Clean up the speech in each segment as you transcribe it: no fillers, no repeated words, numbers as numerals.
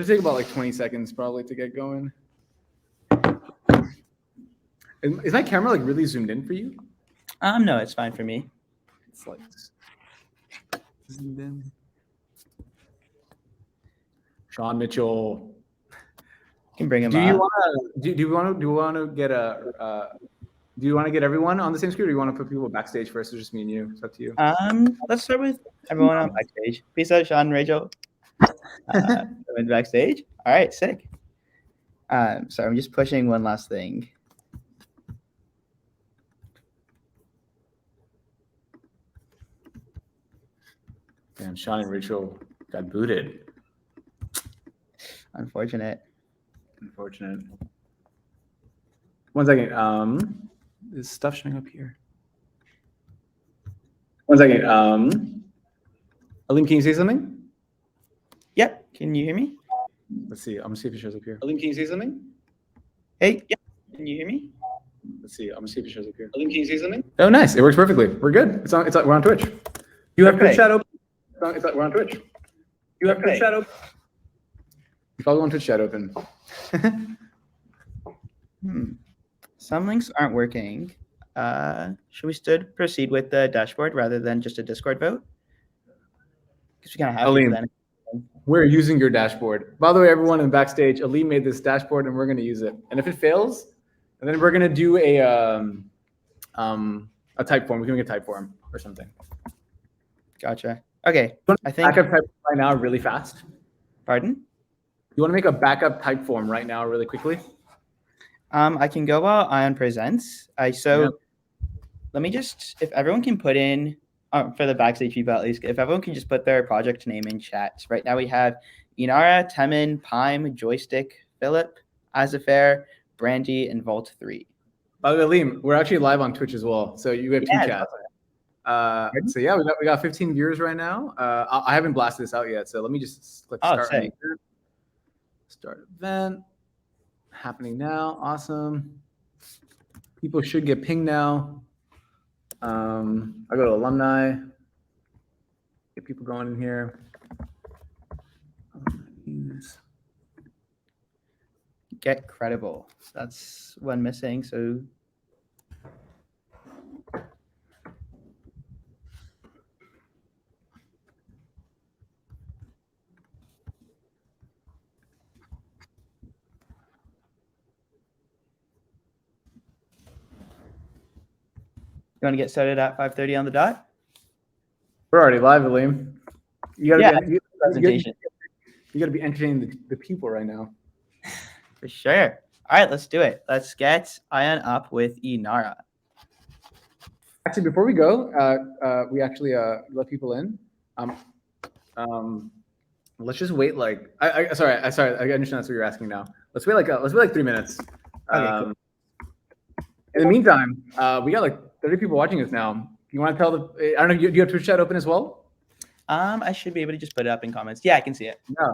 take about like 20 seconds probably to get going. Is my camera like really zoomed in for you? No, it's fine for me. It's like zoomed in. Sean Mitchell. You can bring him Do up. you want to? Do you want to get a? Do you want to get everyone on the same screen, or do you want to put people backstage first? It's just me and you. It's up to you. Let's start with everyone on backstage. Peace out, Sean, Rachel. Backstage. All right, sick. Sorry, I'm just pushing one last thing. Damn, Sean and Rachel got booted. Unfortunate. One second. Is stuff showing up here? One second. Alim, can you say something? Yep. Can you hear me? Let's see. I'm gonna see if it shows up here. Alim, can you say something? Hey. Yep. Can you hear me? Let's see. I'm gonna see if it shows up here. Alim, can you say something? Oh, nice. It works perfectly. We're good. It's on. We're on Twitch. You have Twitch chat open. We're on Twitch. You have Twitch chat open. You probably want Twitch chat open. Some links aren't working. Should we proceed with the dashboard rather than just a Discord vote? Because we kind of have Alim, to then. we're using your dashboard. By the way, everyone in backstage, Alim made this dashboard and we're going to use it. And if it fails, and then we're going to do a type form. We're doing a type form or something. Gotcha. Okay. I think backup type right now really fast. Pardon? You want to make a backup type form right now really quickly? I can go while Ion presents. Let me just, if everyone can put in, for the backstage people at least, if everyone can just put their project name in chat. Right now we have Inarah, Temin, Pyme, Joystik, Philip, Azephiar, Brandy, and Vault 3. By the way, Liam, we're actually live on Twitch as well. So you have two chats. So yeah, we got 15 viewers right now. I haven't blasted this out yet. So let me just click start. Start event. Happening now. Awesome. People should get pinged now. I go to alumni. Get people going in here. getCredible. That's one missing. So you want to get started at 5:30 on the dot? We're already live, Aleem. You gotta be entertaining the people right now. For sure. All right, let's do it. Let's get Ion up with Inarah. Actually, before we go, we actually let people in. Let's just wait. Like, sorry. I understand that's what you're asking now. Let's wait like 3 minutes. Okay, cool. In the meantime, we got like 30 people watching us now. You want to tell the? I don't know. Do you have Twitch chat open as well? I should be able to just put it up in comments. Yeah, I can see it. Yeah.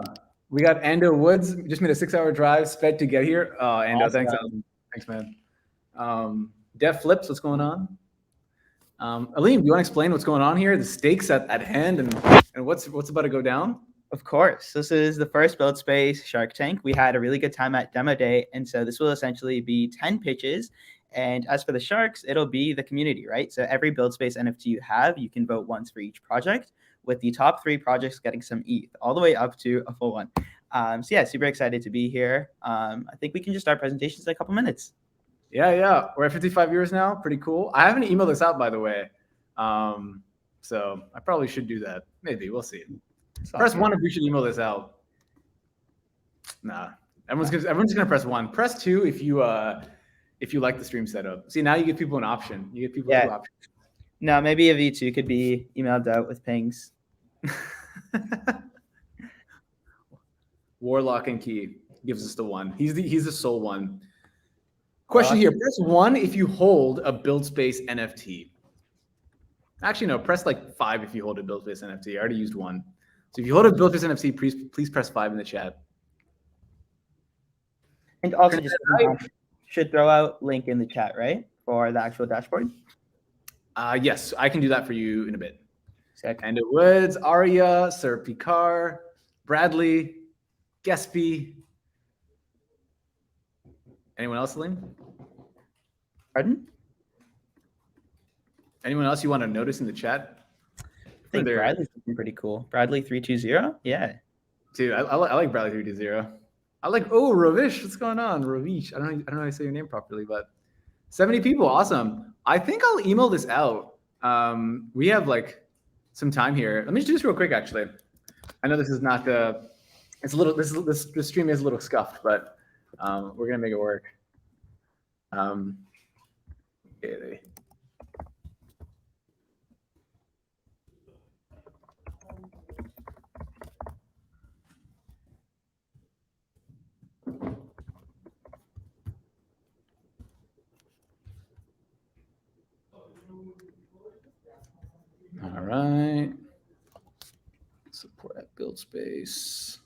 We got Ando Woods. Just made a 6-hour drive, sped to get here. Oh, Ando, Awesome. thanks, man. Def Flips, what's going on? Aleem, do you want to explain what's going on here? The stakes at hand and what's about to go down? Of course. This is the first Buildspace Sharktank. We had a really good time at Demo Day, and so this will essentially be 10 pitches. And as for the Sharks, it'll be the community, right? So every Buildspace NFT you have, you can vote once for each project, with the top 3 projects getting some ETH, all the way up to a full one. So yeah, super excited to be here. I think we can just start presentations in a couple minutes. Yeah. We're at 55 viewers now. Pretty cool. I haven't emailed this out, by the way. So I probably should do that. Maybe. We'll see. Press 1 if we should email this out. Nah. Everyone's gonna press 1. Press 2 if you like the stream setup. See, now you give people an option. You give people 2 options. No, maybe a V2 could be emailed out with pings. Warlock and Key gives us the 1. He's the sole one. Question here: press 1 if you hold a Buildspace NFT. Actually, no. Press like 5 if you hold a Buildspace NFT. I already used 1. So if you hold a Buildspace NFT, please press 5 in the chat. And also, just should throw out link in the chat, right, for the actual dashboard. Yes, I can do that for you in a bit. Sick. And it Woods, Aria, Sir Picard, Bradley. Gatsby. Anyone else, Elaine? Pardon? Anyone else you want to notice in the chat? I think Bradley's looking pretty cool. Bradley 320. Yeah. Dude, I like Bradley 320. I like Ravish. What's going on, Ravish? I don't know how to say your name properly, but 70 people, awesome. I think I'll email this out. We have like some time here. Let me just do this real quick. Actually, I know this is not it's a little. This stream is a little scuffed, but we're gonna make it work. Okay. All right. Support at Buildspace.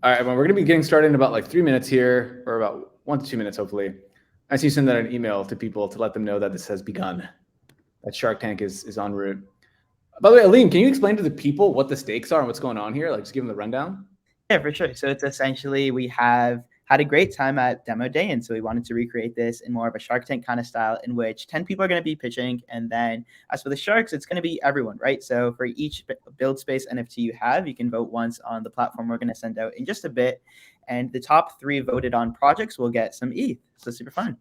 All right, everyone, we're going to be getting started in about like 3 minutes here, or about 1 to 2 minutes, hopefully. I see you send out an email to people to let them know that this has begun, that Shark Tank is en route. By the way, Alim, can you explain to the people what the stakes are and what's going on here? Like, just give them the rundown. Yeah, for sure. So it's essentially we have had a great time at demo day, and so we wanted to recreate this in more of a Shark Tank kind of style, in which 10 people are going to be pitching, and then as for the sharks, it's going to be everyone, right? So for each Buildspace NFT you have, you can vote once on the platform we're going to send out in just a bit, and the top 3 voted on projects will get some ETH. So super fun.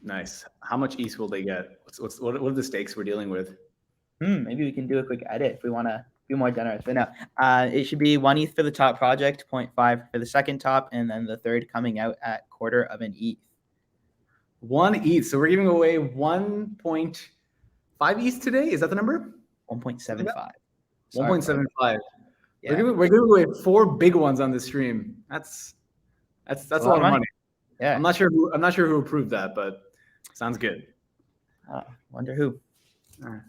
Nice. How much ETH will they get? What are the stakes we're dealing with? Maybe we can do a quick edit if we want to be more generous, but no, it should be 1 ETH for the top project, 0.5 for the second top, and then the third coming out at quarter of an ETH. 1 ETH. So we're giving away 1.5 ETH today. Is that the number? 1.75. 1.75. Yeah. We're giving away 4 big ones on this stream. That's a lot of money. Yeah. I'm not sure who approved that, but sounds good. Wonder who.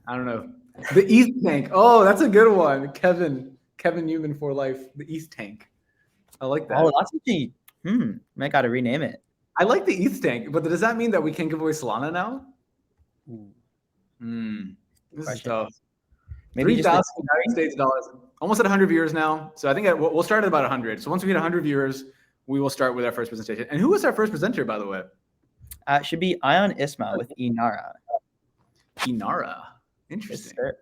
I don't know. The ETH tank. Oh, that's a good one. Kevin Newman for life. The ETH tank. I like that. Oh, that's actually. Might gotta rename it. I like the ETH tank, but does that mean that we can give away Solana now? This is tough. Maybe 3,000 United States dollars. Almost at 100 viewers now. So I think we'll start at about 100. So once we hit 100 viewers, we will start with our first presentation. And who was our first presenter, by the way? It should be Ion Isma with Inarah. Inarah. Interesting. Yes,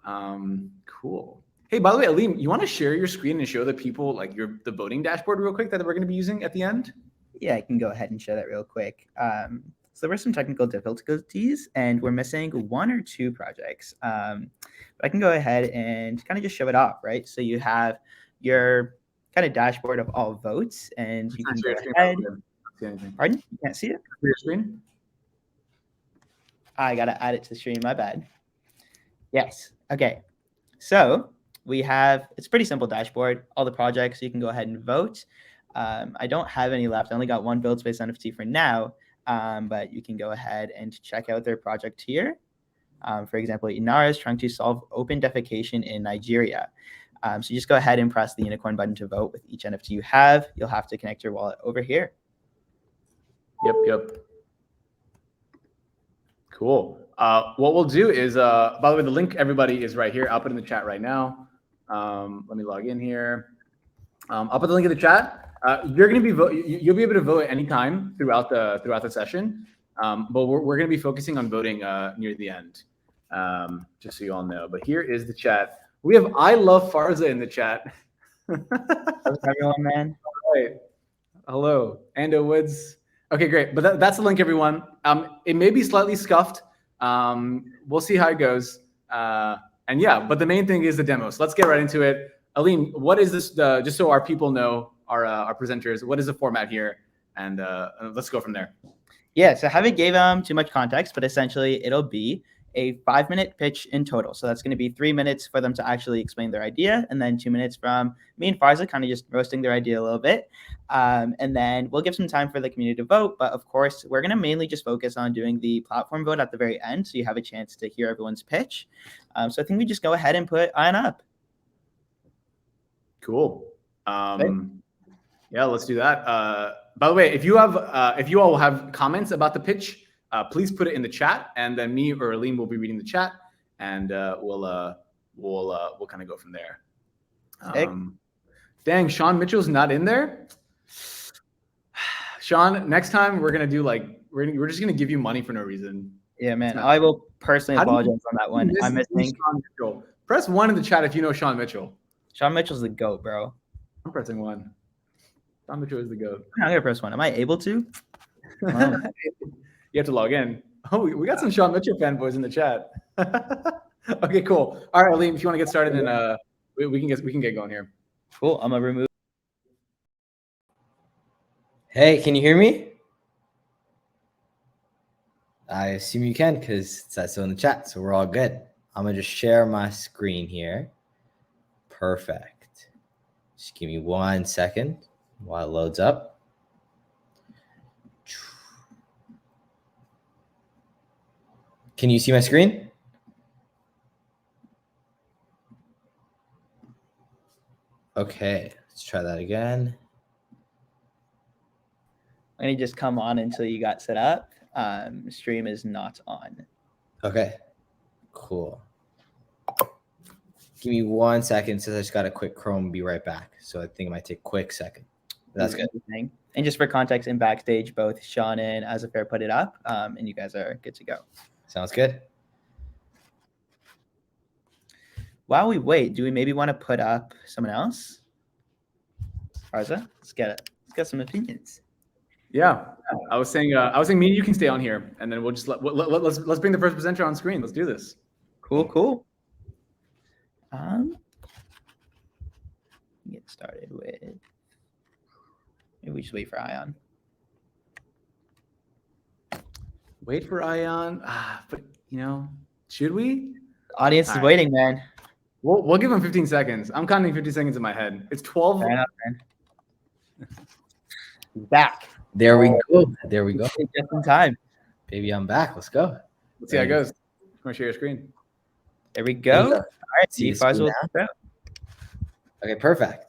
Cool. Hey, by the way, Alim, you want to share your screen and show the people like the voting dashboard real quick that we're going to be using at the end? Yeah, I can go ahead and share that real quick. So there were some technical difficulties, and we're missing 1 or 2 projects. But I can go ahead and kind of just show it off, right? So you have your kind of dashboard of all votes, and you can go ahead. Pardon? You can't see it? Your screen? I got to add it to the stream. My bad. Yes. Okay. So we have, it's a pretty simple dashboard, all the projects. You can go ahead and vote. I don't have any left. I only got 1 Buildspace NFT for now, but you can go ahead and check out their project here. For example, Inarah is trying to solve open defecation in Nigeria. So you just go ahead and press the unicorn button to vote with each NFT you have. You'll have to connect your wallet over here. Yep. Cool. What we'll do is, by the way, the link, everybody, is right here. I'll put it in the chat right now. Let me log in here. I'll put the link in the chat. You're going to be you'll be able to vote at any time throughout the session. But we're going to be focusing on voting near the end, just so you all know. But here is the chat. We have I Love Farza in the chat. How's everyone, man? All right. Hello, Ando Woods. Okay, great. But that's the link, everyone. It may be slightly scuffed. We'll see how it goes. And yeah, but the main thing is the demo. So let's get right into it. Alim, what is this? Just so our people know, our presenters, what is the format here? And let's go from there. Yeah, so I haven't gave too much context, but essentially it'll be a 5-minute pitch in total. So that's going to be 3 minutes for them to actually explain their idea, and then 2 minutes from me and Farza kind of just roasting their idea a little bit. And then we'll give some time for the community to vote. But of course, we're going to mainly just focus on doing the platform vote at the very end, so you have a chance to hear everyone's pitch. So I think we just go ahead and put Ion up. Cool. Yeah, let's do that. By the way, if you all have comments about the pitch, please put it in the chat, and then me or Alim will be reading the chat. and we'll kind of go from there. Sick. Dang, Sean Mitchell's not in there. Sean, next time we're gonna do like we're just gonna give you money for no reason. Yeah, man. I will personally apologize on that one. I'm missing Sean Mitchell. Press 1 in the chat if you know Sean Mitchell. Sean Mitchell's the GOAT, bro. I'm pressing 1. Sean Mitchell is the GOAT. I'm gonna press 1. Am I able to? You have to log in. Oh, we got some Sean Mitchell fanboys in the chat. Okay, cool. All right, Aleem, if you want to get started, then we can get going here. Cool. I'm gonna remove. Hey, can you hear me? I assume you can because it says so in the chat, so we're all good. I'm gonna just share my screen here. Perfect. Just give me 1 second while it loads up. Can you see my screen? Okay, let's try that again. I'm gonna just come on until you got set up. Stream is not on. Okay, cool. Give me 1 second since I just got a quick Chrome. Be right back. So I think it might take a quick second. That's good. And just for context, in backstage, both Sean and Azephiar put it up, and you guys are good to go. Sounds good. While we wait, do we maybe want to put up someone else? Arza, let's get it. Let's get some opinions. Yeah, I was saying me and you can stay on here, and then we'll just let's bring the first presenter on screen. Let's do this. Cool. Get started with. Maybe we just wait for Ion. Wait for Ion. But should we? The audience is waiting, man. We'll give him 15 seconds. I'm counting 50 seconds in my head. It's 12. Fair enough, man. He's back. There we go. There we go. Just in time. Baby, I'm back. Let's go. Let's see how it goes. I'm gonna share your screen. There we go. All right, see if I will. Okay, perfect.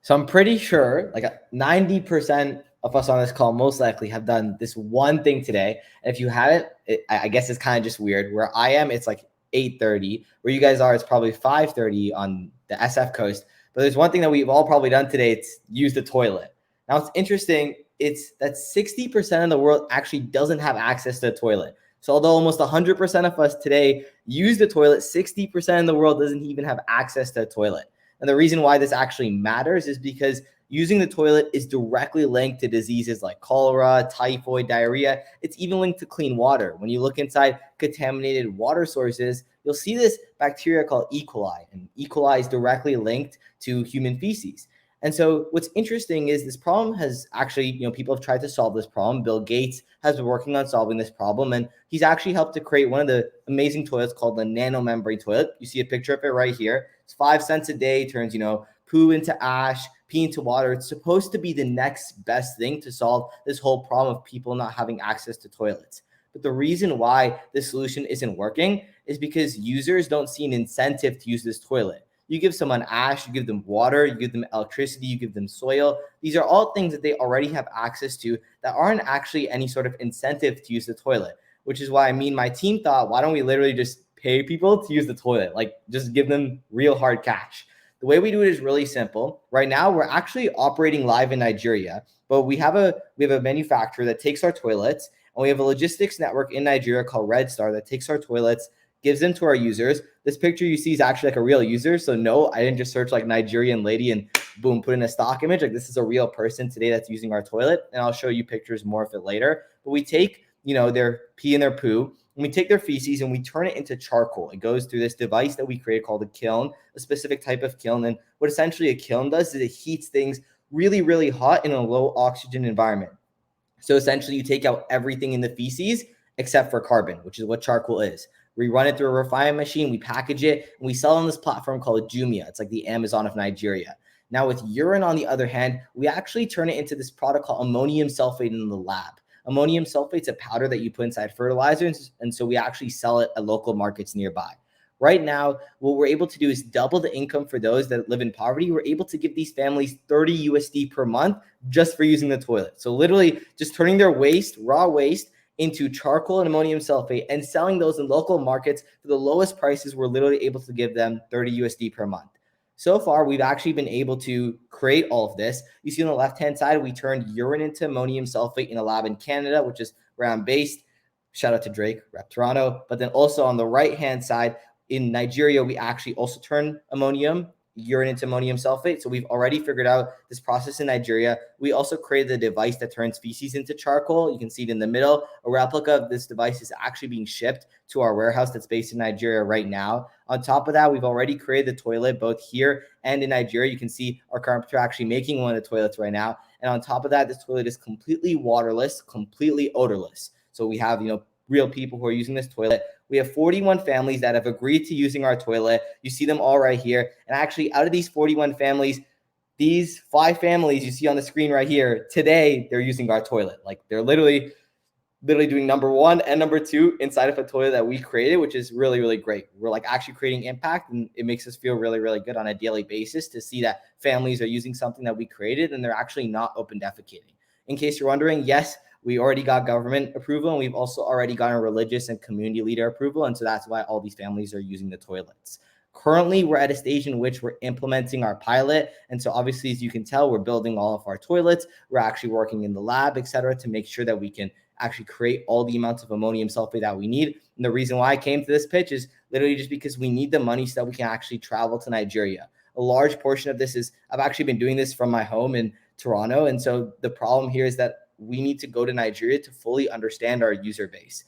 So I'm pretty sure like 90% of us on this call most likely have done this one thing today. And if you haven't, I guess it's kind of just weird. Where I am, it's like 8:30. Where you guys are, it's probably 5:30 on the SF coast. But there's one thing that we've all probably done today. It's use the toilet. Now, it's interesting. It's that 60% of the world actually doesn't have access to a toilet. So although almost 100% of us today use the toilet, 60% of the world doesn't even have access to a toilet. And the reason why this actually matters is because using the toilet is directly linked to diseases like cholera, typhoid, diarrhea. It's even linked to clean water. When you look inside contaminated water sources, you'll see this bacteria called E. coli. And E. coli is directly linked to human feces. And so what's interesting is this problem has actually, people have tried to solve this problem. Bill Gates has been working on solving this problem, and he's actually helped to create one of the amazing toilets called the nanomembrane toilet. You see a picture of it right here. It's 5 cents a day, turns, poo into ash, pee into water. It's supposed to be the next best thing to solve this whole problem of people not having access to toilets. But the reason why this solution isn't working is because users don't see an incentive to use this toilet. You give someone ash, you give them water, you give them electricity, you give them soil. These are all things that they already have access to that aren't actually any sort of incentive to use the toilet, which is why my team thought, why don't we literally just pay people to use the toilet? Like just give them real hard cash. The way we do it is really simple. Right now, we're actually operating live in Nigeria, but we have a manufacturer that takes our toilets, and we have a logistics network in Nigeria called Red Star that takes our toilets, gives them to our users. This picture you see is actually like a real user. So no, I didn't just search like Nigerian lady and boom, put in a stock image. Like this is a real person today that's using our toilet. And I'll show you pictures more of it later. But we take, their pee and their poo, and we take their feces and we turn it into charcoal. It goes through this device that we created called a kiln, a specific type of kiln. And what essentially a kiln does is it heats things really, really hot in a low oxygen environment. So essentially you take out everything in the feces except for carbon, which is what charcoal is. We run it through a refining machine, we package it, and we sell on this platform called Jumia. It's like the Amazon of Nigeria. Now with urine, on the other hand, we actually turn it into this product called ammonium sulfate in the lab. Ammonium sulfate's a powder that you put inside fertilizers, and so we actually sell it at local markets nearby. Right now, what we're able to do is double the income for those that live in poverty. We're able to give these families 30 USD per month just for using the toilet. So literally just turning their waste, raw waste, into charcoal and ammonium sulfate and selling those in local markets for the lowest prices. We're literally able to give them 30 USD per month. So far, we've actually been able to create all of this. You see on the left-hand side, we turned urine into ammonium sulfate in a lab in Canada, which is where I'm based. Shout out to Drake, rep Toronto. But then also on the right-hand side, in Nigeria, we actually also turn urine into ammonium sulfate. So we've already figured out this process in Nigeria. We also created a device that turns feces into charcoal. You can see it in the middle. A replica of this device is actually being shipped to our warehouse that's based in Nigeria right now. On top of that, we've already created the toilet both here and in Nigeria. You can see our carpenter actually making one of the toilets right now. And on top of that, this toilet is completely waterless, completely odorless. So we have, real people who are using this toilet. We have 41 families that have agreed to using our toilet. You see them all right here. And actually, out of these 41 families, these 5 families you see on the screen right here, today, they're using our toilet. Like they're literally doing number 1 and number 2 inside of a toilet that we created, which is really, really great. We're like actually creating impact, and it makes us feel really, really good on a daily basis to see that families are using something that we created and they're actually not open defecating. In case you're wondering, yes, we already got government approval, and we've also already gotten religious and community leader approval. And so that's why all these families are using the toilets. Currently, we're at a stage in which we're implementing our pilot. And so obviously, as you can tell, we're building all of our toilets. We're actually working in the lab, et cetera, to make sure that we can actually create all the amounts of ammonium sulfate that we need. And the reason why I came to this pitch is literally just because we need the money so that we can actually travel to Nigeria. A large portion of this is I've actually been doing this from my home in Toronto. And so the problem here is that we need to go to Nigeria to fully understand our user base.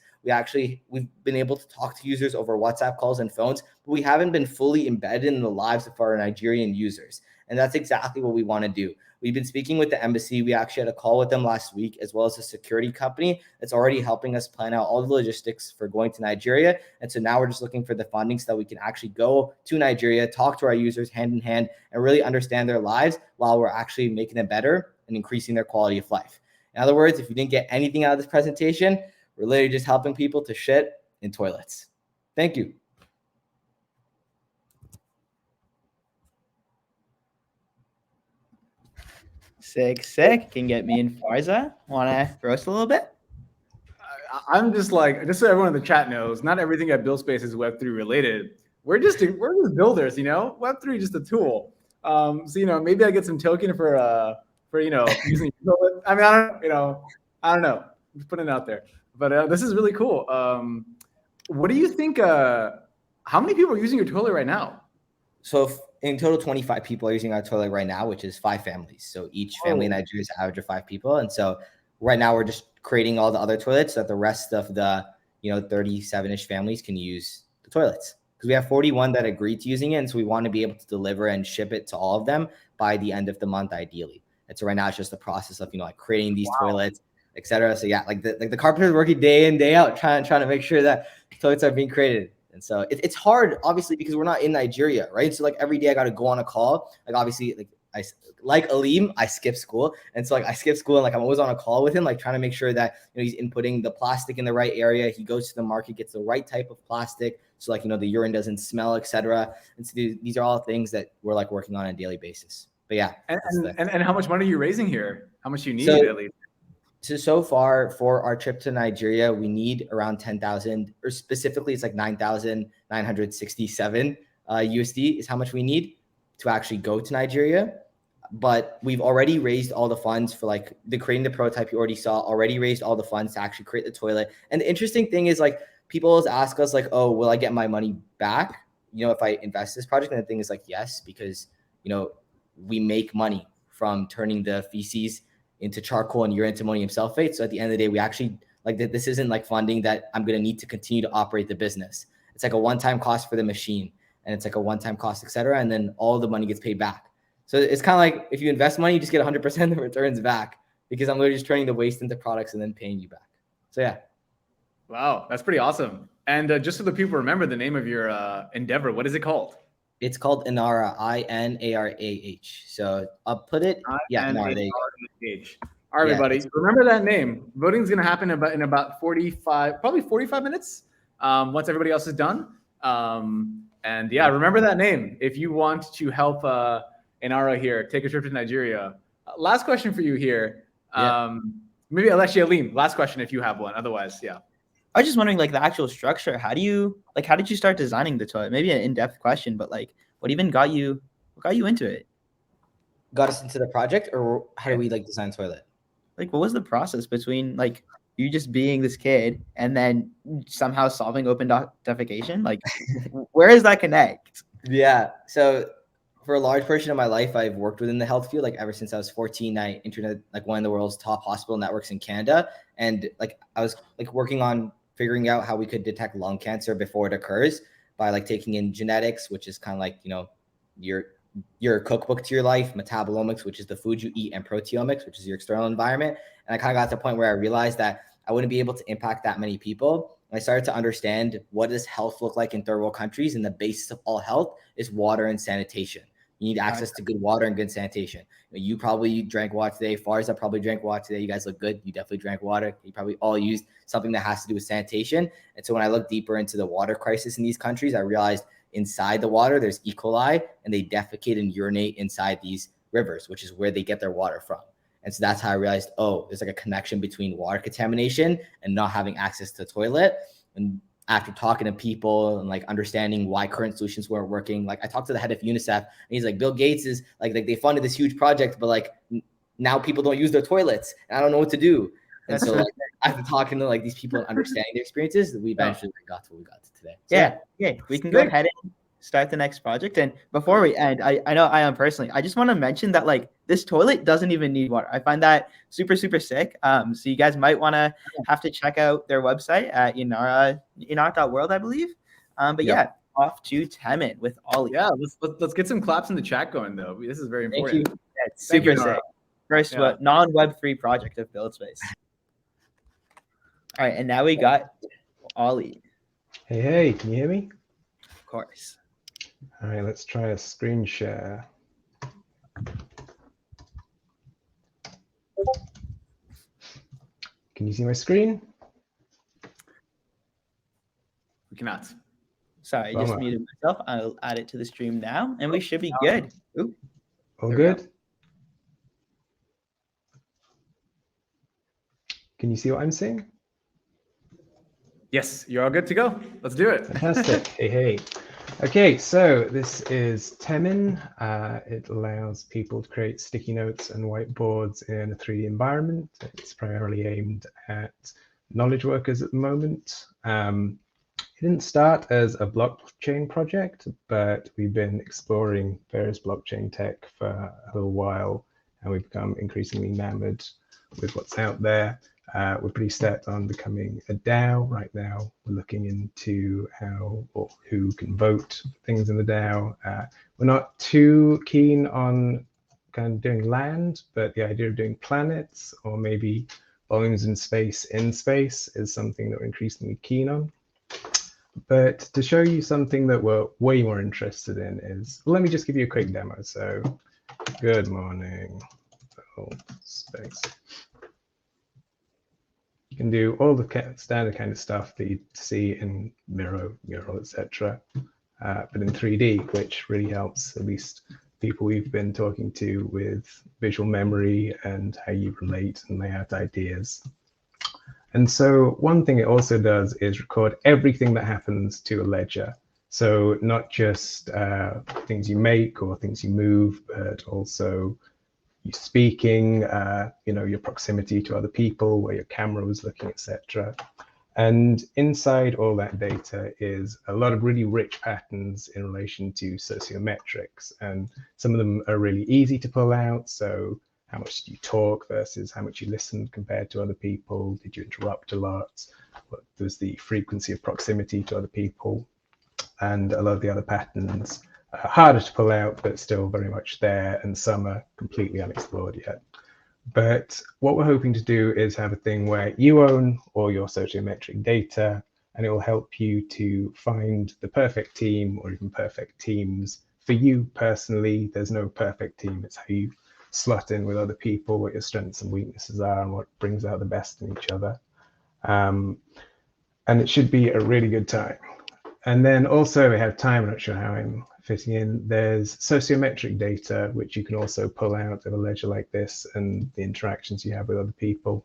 We've been able to talk to users over WhatsApp calls and phones, but we haven't been fully embedded in the lives of our Nigerian users. And that's exactly what we want to do. We've been speaking with the embassy. We actually had a call with them last week, as well as a security company that's already helping us plan out all the logistics for going to Nigeria. And so now we're just looking for the funding so that we can actually go to Nigeria, talk to our users hand in hand, and really understand their lives while we're actually making them better and increasing their quality of life. In other words, if you didn't get anything out of this presentation, we're literally just helping people to shit in toilets. Thank you. Sick. Can get me and Farza. Want to roast a little bit? I'm just like, just so everyone in the chat knows, not everything at Buildspace is Web3 related. We're just builders, Web3 is just a tool. So maybe I get some token for using. I mean, I don't know. I'm just putting it out there. But this is really cool. What do you think? How many people are using your toilet right now? So in total, 25 people are using our toilet right now, which is 5 families. So each family in Nigeria is an average of 5 people. And so right now we're just creating all the other toilets so that the rest of the 37-ish families can use the toilets. Because we have 41 that agreed to using it. And so we want to be able to deliver and ship it to all of them by the end of the month, ideally. And so right now it's just the process of, creating these toilets, et cetera. So yeah, the carpenters working day in, day out, trying to make sure that toilets are being created. And so it's hard, obviously, because we're not in Nigeria, right? So every day I got to go on a call. Obviously, like Aleem, I skip school. And so I skip school and I'm always on a call with him, trying to make sure that he's inputting the plastic in the right area. He goes to the market, gets the right type of plastic. So the urine doesn't smell, et cetera. And so these are all things that we're working on a daily basis. But yeah. And how much money are you raising here? How much you need at least? So far for our trip to Nigeria, we need around 10,000, or specifically it's 9,967 USD is how much we need to actually go to Nigeria. But we've already raised all the funds for the creating the prototype you already saw, already raised all the funds to actually create the toilet. And the interesting thing is people always ask us oh, will I get my money back? If I invest in this project? And the thing is yes, because, we make money from turning the feces into charcoal and urine into ammonium sulfate. So at the end of the day, we actually this isn't funding that I'm going to need to continue to operate the business. It's a one-time cost for the machine, and it's a one-time cost, et cetera. And then all the money gets paid back. So it's kind of if you invest money, you just get 100% of the returns back, because I'm literally just turning the waste into products and then paying you back. So yeah. Wow, that's pretty awesome. And just so the people remember the name of your endeavor, what is it called? It's called Inarah, Inarah. So I'll put it. Inarah. All right, everybody, remember that name. Voting is going to happen in about 45 minutes once everybody else is done. And yeah, remember that name if you want to help Inarah here take a trip to Nigeria. Last question for you here. Maybe Alexia, Aline, last question if you have one. Otherwise, yeah. I was just wondering, like, the actual structure. How did you start designing the toilet? Maybe an in-depth question, but like, what got you into it? Got us into the project, or how do we like design toilet? Like, what was the process between like you just being this kid and then somehow solving open defecation? Like, where does that connect? Yeah. So for a large portion of my life, I've worked within the health field. Like ever since I was 14, I entered like one of the world's top hospital networks in Canada. And like I was like working on figuring out how we could detect lung cancer before it occurs by like taking in genetics, which is kind of like, your cookbook to your life, metabolomics, which is the food you eat, and proteomics, which is your external environment. And I kind of got to the point where I realized that I wouldn't be able to impact that many people. And I started to understand, what does health look like in third world countries? And the basis of all health is water and sanitation. You need access to good water and good sanitation. You probably drank water today. Farza probably drank water today. You guys look good. You definitely drank water. You probably all used something that has to do with sanitation. And so when I looked deeper into the water crisis in these countries, I realized inside the water, there's E. coli, and they defecate and urinate inside these rivers, which is where they get their water from. And so that's how I realized, oh, there's like a connection between water contamination and not having access to a toilet. And after talking to people and like understanding why current solutions weren't working, like I talked to the head of UNICEF, and he's like, Bill Gates is like they funded this huge project, but like now people don't use their toilets, and I don't know what to do. And so like, after talking to like these people and understanding their experiences, we eventually got to what we got to today. So, yeah, we can go ahead and start the next project. And before we end, I know I am personally, I just want to mention that like this toilet doesn't even need water. I find that super, super sick. So you guys might want to have to check out their website at Inarah.world, I believe. But yeah, off to Temin with Ollie. Yeah, let's get some claps in the chat going though. This is very important. Thank you. Yeah, it's super sick. First non-Web3 project of Buildspace. All right, and now we got Ollie. Hey, can you hear me? Of course. All right, let's try a screen share. Can you see my screen? We cannot. Sorry, I just muted myself. I'll add it to the stream now, and we should be good. Ooh. All good? Can you see what I'm seeing? Yes, you're all good to go. Let's do it. Fantastic. Hey. Okay, so this is Temin. It allows people to create sticky notes and whiteboards in a 3D environment. It's primarily aimed at knowledge workers at the moment. It didn't start as a blockchain project, but we've been exploring various blockchain tech for a little while, and we've become increasingly enamored with what's out there. We're pretty set on becoming a DAO right now. We're looking into how or who can vote things in the DAO. We're not too keen on kind of doing land, but the idea of doing planets or maybe volumes in space is something that we're increasingly keen on. But to show you something that we're way more interested in is, let me just give you a quick demo. So good morning, space. You can do all the standard kind of stuff that you see in Miro, Mural, etc. But in 3D, which really helps at least people we've been talking to with visual memory and how you relate and lay out ideas. And so one thing it also does is record everything that happens to a ledger. So not just things you make or things you move, but also you speaking, your proximity to other people, where your camera was looking, etc. And inside all that data is a lot of really rich patterns in relation to sociometrics. And some of them are really easy to pull out. So how much do you talk versus how much you listen compared to other people? Did you interrupt a lot? What was the frequency of proximity to other people? And a lot of the other patterns are harder to pull out, but still very much there, and some are completely unexplored yet. But what we're hoping to do is have a thing where you own all your sociometric data, and it will help you to find the perfect team or even perfect teams for you personally. There's no perfect team. It's how you slot in with other people, what your strengths and weaknesses are, and what brings out the best in each other. And it should be a really good time. And then also we have time. I'm not sure how I'm fitting in. There's sociometric data, which you can also pull out of a ledger like this and the interactions you have with other people.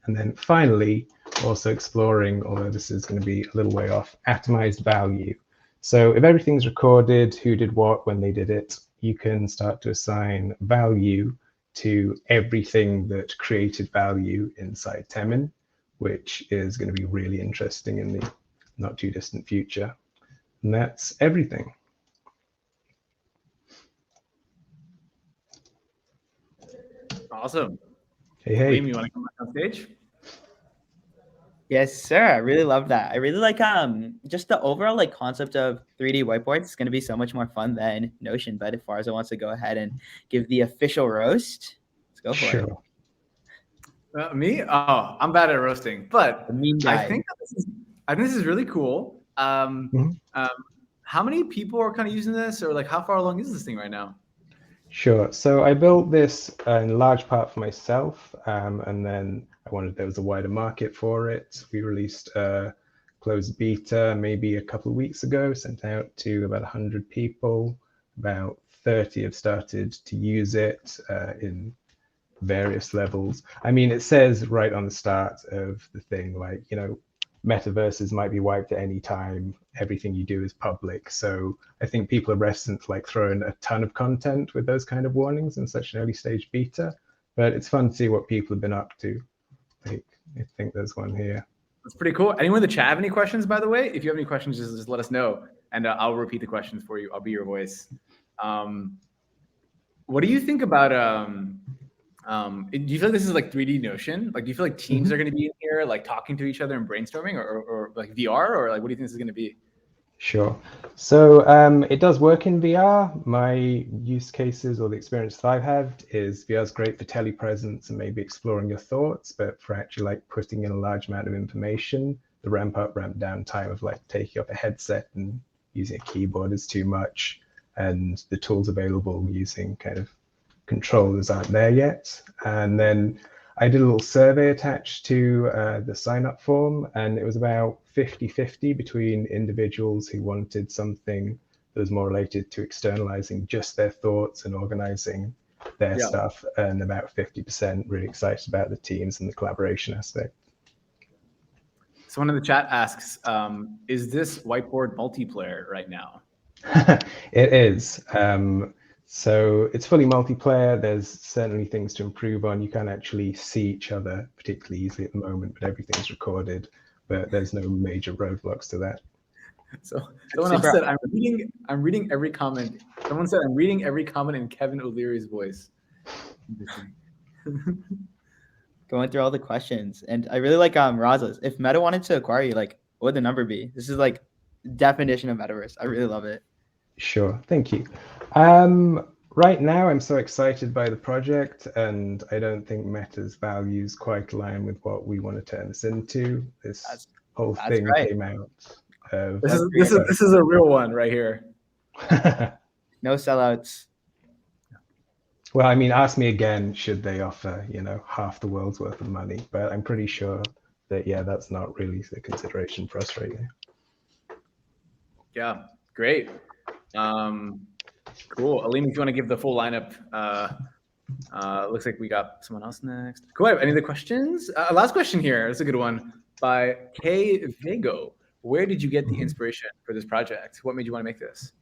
And then finally, also exploring, although this is going to be a little way off, atomized value. So if everything's recorded, who did what, when they did it, you can start to assign value to everything that created value inside Temin, which is going to be really interesting in the not too distant future. And that's everything. Awesome. Hey, hey. Liam, you want to come back on stage? Yes, sir. I really love that. I really like just the overall like concept of 3D whiteboards. It's going to be so much more fun than Notion. But if Farza wants to go ahead and give the official roast, let's go for it. Me? Oh, I'm bad at roasting, but I think this is really cool. How many people are kind of using this, or like how far along is this thing right now? Sure. So I built this in large part for myself, and then I wanted there was a wider market for it. We released a closed beta maybe a couple of weeks ago, sent out to about 100 people. About 30 have started to use it in various levels. I mean, it says right on the start of the thing, like, you know, metaverses might be wiped at any time. Everything you do is public. So I think people are reticent to like throw in a ton of content with those kind of warnings in such an early stage beta. But it's fun to see what people have been up to. Like, I think there's one here. That's pretty cool. Anyone in the chat have any questions, by the way? If you have any questions, just let us know, and I'll repeat the questions for you. I'll be your voice. What do you think about do you feel like this is like 3D Notion? Like, do you feel like teams are going to be in here, like talking to each other and brainstorming, or like VR, or like what do you think this is going to be? Sure. So it does work in VR. My use cases or the experience that I've had is VR is great for telepresence and maybe exploring your thoughts, but for actually like putting in a large amount of information, the ramp up, ramp down time of like taking up a headset and using a keyboard is too much, and the tools available using kind of controllers aren't there yet. And then I did a little survey attached to the sign-up form, and it was about 50-50 between individuals who wanted something that was more related to externalizing just their thoughts and organizing their stuff, and about 50% really excited about the teams and the collaboration aspect. Someone in the chat asks, is this whiteboard multiplayer right now? It is. So it's fully multiplayer. There's certainly things to improve on. You can't actually see each other particularly easily at the moment, but everything's recorded. But there's no major roadblocks to that. So someone else said, I'm reading every comment. Someone said, I'm reading every comment in Kevin O'Leary's voice. Going through all the questions, and I really like Raza's. If Meta wanted to acquire you, like, what would the number be? This is like definition of metaverse. I really love it. Sure, thank you. Right now, I'm so excited by the project, and I don't think Meta's values quite align with what we want to turn this into. This whole thing came out. This is a real one right here. No sellouts. Well, I mean, ask me again, should they offer, you know, half the world's worth of money? But I'm pretty sure that, yeah, that's not really the consideration for us right now. Yeah, great. Cool. Aleem, if you want to give the full lineup, looks like we got someone else next. Cool. Any other questions? Last question here. That's a good one by K Vago. Where did you get the inspiration for this project? What made you want to make this?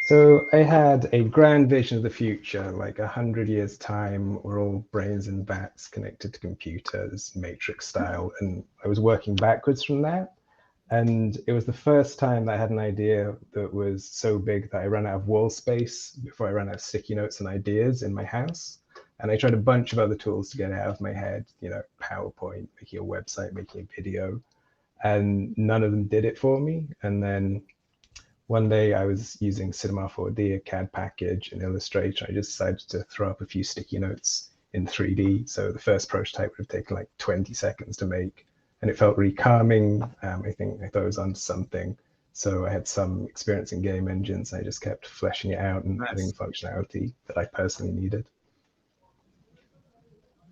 So I had a grand vision of the future, like 100 years time, we're all brains and bats connected to computers, Matrix style, and I was working backwards from that. And it was the first time that I had an idea that was so big that I ran out of wall space before I ran out of sticky notes and ideas in my house. And I tried a bunch of other tools to get it out of my head, you know, PowerPoint, making a website, making a video, and none of them did it for me. And then one day I was using Cinema 4D, a CAD package, and Illustrator. I just decided to throw up a few sticky notes in 3D. So the first prototype would have taken like 20 seconds to make. And it felt really calming. I thought it was onto something. So I had some experience in game engines. And I just kept fleshing it out and adding functionality that I personally needed.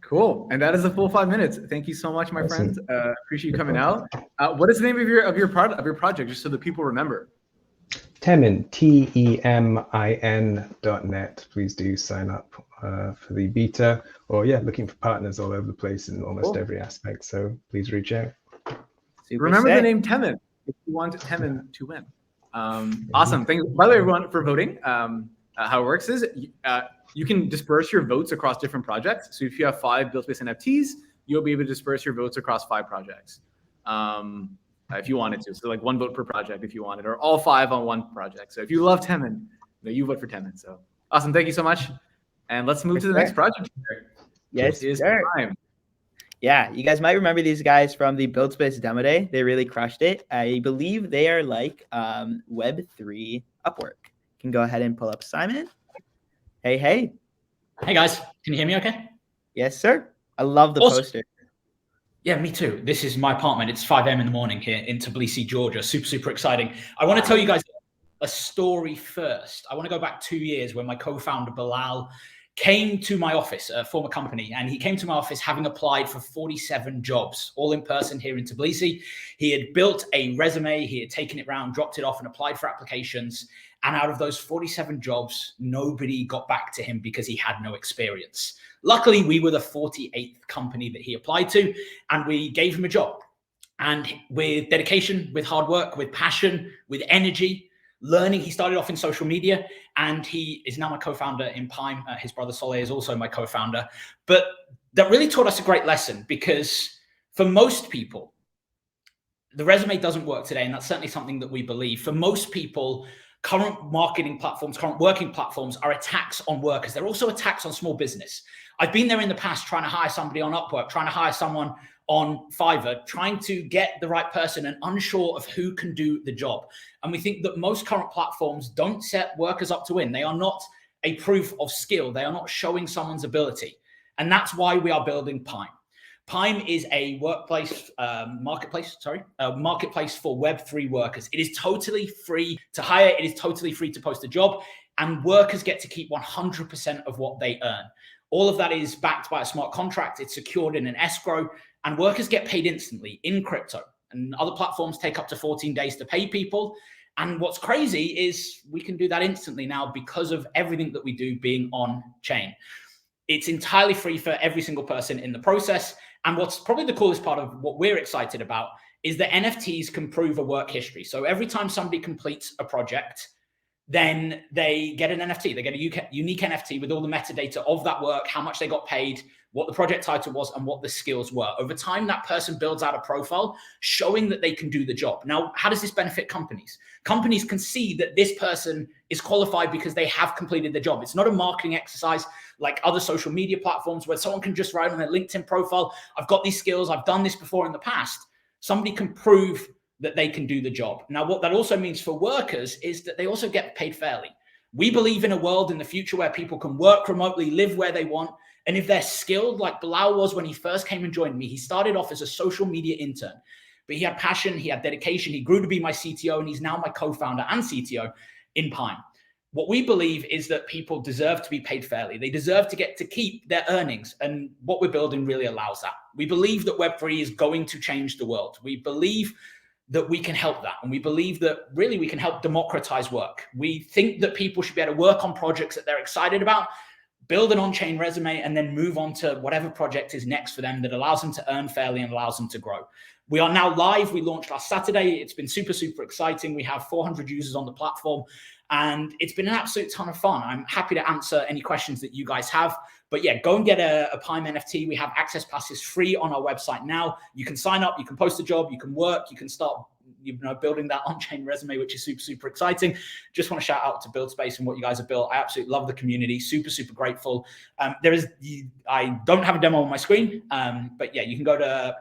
Cool. And that is the full 5 minutes. Thank you so much, my friends. Appreciate you coming out. What is the name of your project, just so that people remember? Temin, Temin.net. Please do sign up for the beta, or looking for partners all over the place in almost every aspect. So please reach out. Remember the name Temin if you want Temin to win. Awesome. Thank you. By the way, everyone, for voting. How it works is you can disperse your votes across different projects. So if you have 5 Buildspace NFTs, you'll be able to disperse your votes across 5 projects if you wanted to. So like 1 vote per project if you wanted, or all 5 on 1 project. So if you love Temin, you vote for Temin. So awesome. Thank you so much. And let's move to the next project. Yes, sir. Pyme. Yeah, you guys might remember these guys from the Buildspace demo day. They really crushed it. I believe they are like Web3 Upwork. You can go ahead and pull up Simon. Hey. Hey guys, can you hear me okay? Yes, sir. I love the poster. Yeah, me too. This is my apartment. It's 5 a.m. in the morning here in Tbilisi, Georgia. Super exciting. I want to tell you guys a story first. I want to go back 2 years when my co-founder Bilal came to my office, a former company, and he came to my office having applied for 47 jobs, all in person here in Tbilisi. He had built a resume, he had taken it around, dropped it off, and applied for applications. And out of those 47 jobs, nobody got back to him because he had no experience. Luckily, we were the 48th company that he applied to, and we gave him a job. And with dedication, with hard work, with passion, with energy, learning, he started off in social media, and he is now my co-founder in Pyme. His brother Soleh is also my co-founder. But that really taught us a great lesson, because for most people, the resume doesn't work today, and that's certainly something that we believe. For most people, current marketing platforms, current working platforms are attacks on workers. They're also attacks on small business. I've been there in the past trying to hire somebody on Upwork, trying to hire someone on Fiverr, trying to get the right person and unsure of who can do the job. And we think that most current platforms don't set workers up to win. They are not a proof of skill. They are not showing someone's ability. And that's why we are building Pyme. Pyme is a marketplace for Web3 workers. It is totally free to hire. It is totally free to post a job, and workers get to keep 100% of what they earn. All of that is backed by a smart contract. It's secured in an escrow, and workers get paid instantly in crypto. And other platforms take up to 14 days to pay people. And what's crazy is we can do that instantly now because of everything that we do being on chain. It's entirely free for every single person in the process. And what's probably the coolest part of what we're excited about is that NFTs can prove a work history. So every time somebody completes a project, then they get an NFT. They get a unique NFT with all the metadata of that work, how much they got paid, what the project title was, and what the skills were. Over time, that person builds out a profile showing that they can do the job. Now, how does this benefit companies? Companies can see that this person is qualified because they have completed the job. It's not a marketing exercise like other social media platforms where someone can just write on their LinkedIn profile, I've got these skills, I've done this before in the past. Somebody can prove that they can do the job. Now, what that also means for workers is that they also get paid fairly. We believe in a world in the future where people can work remotely, live where they want. And if they're skilled, like Bilal was when he first came and joined me, he started off as a social media intern, but he had passion, he had dedication, he grew to be my CTO, and he's now my co-founder and CTO in Pyme. What we believe is that people deserve to be paid fairly. They deserve to get to keep their earnings. And what we're building really allows that. We believe that Web3 is going to change the world. We believe that we can help that. And we believe that really we can help democratize work. We think that people should be able to work on projects that they're excited about, build an on-chain resume, and then move on to whatever project is next for them that allows them to earn fairly and allows them to grow. We are now live. We launched last Saturday. It's been super exciting. We have 400 users on the platform, and it's been an absolute ton of fun. I'm happy to answer any questions that you guys have. But yeah, go and get a Pyme NFT. We have access passes free on our website now. You can sign up, you can post a job, you can work, you can start building that on-chain resume, which is super exciting. Just want to shout out to Buildspace and what you guys have built. I absolutely love the community. Super grateful. I don't have a demo on my screen, but yeah, you can go to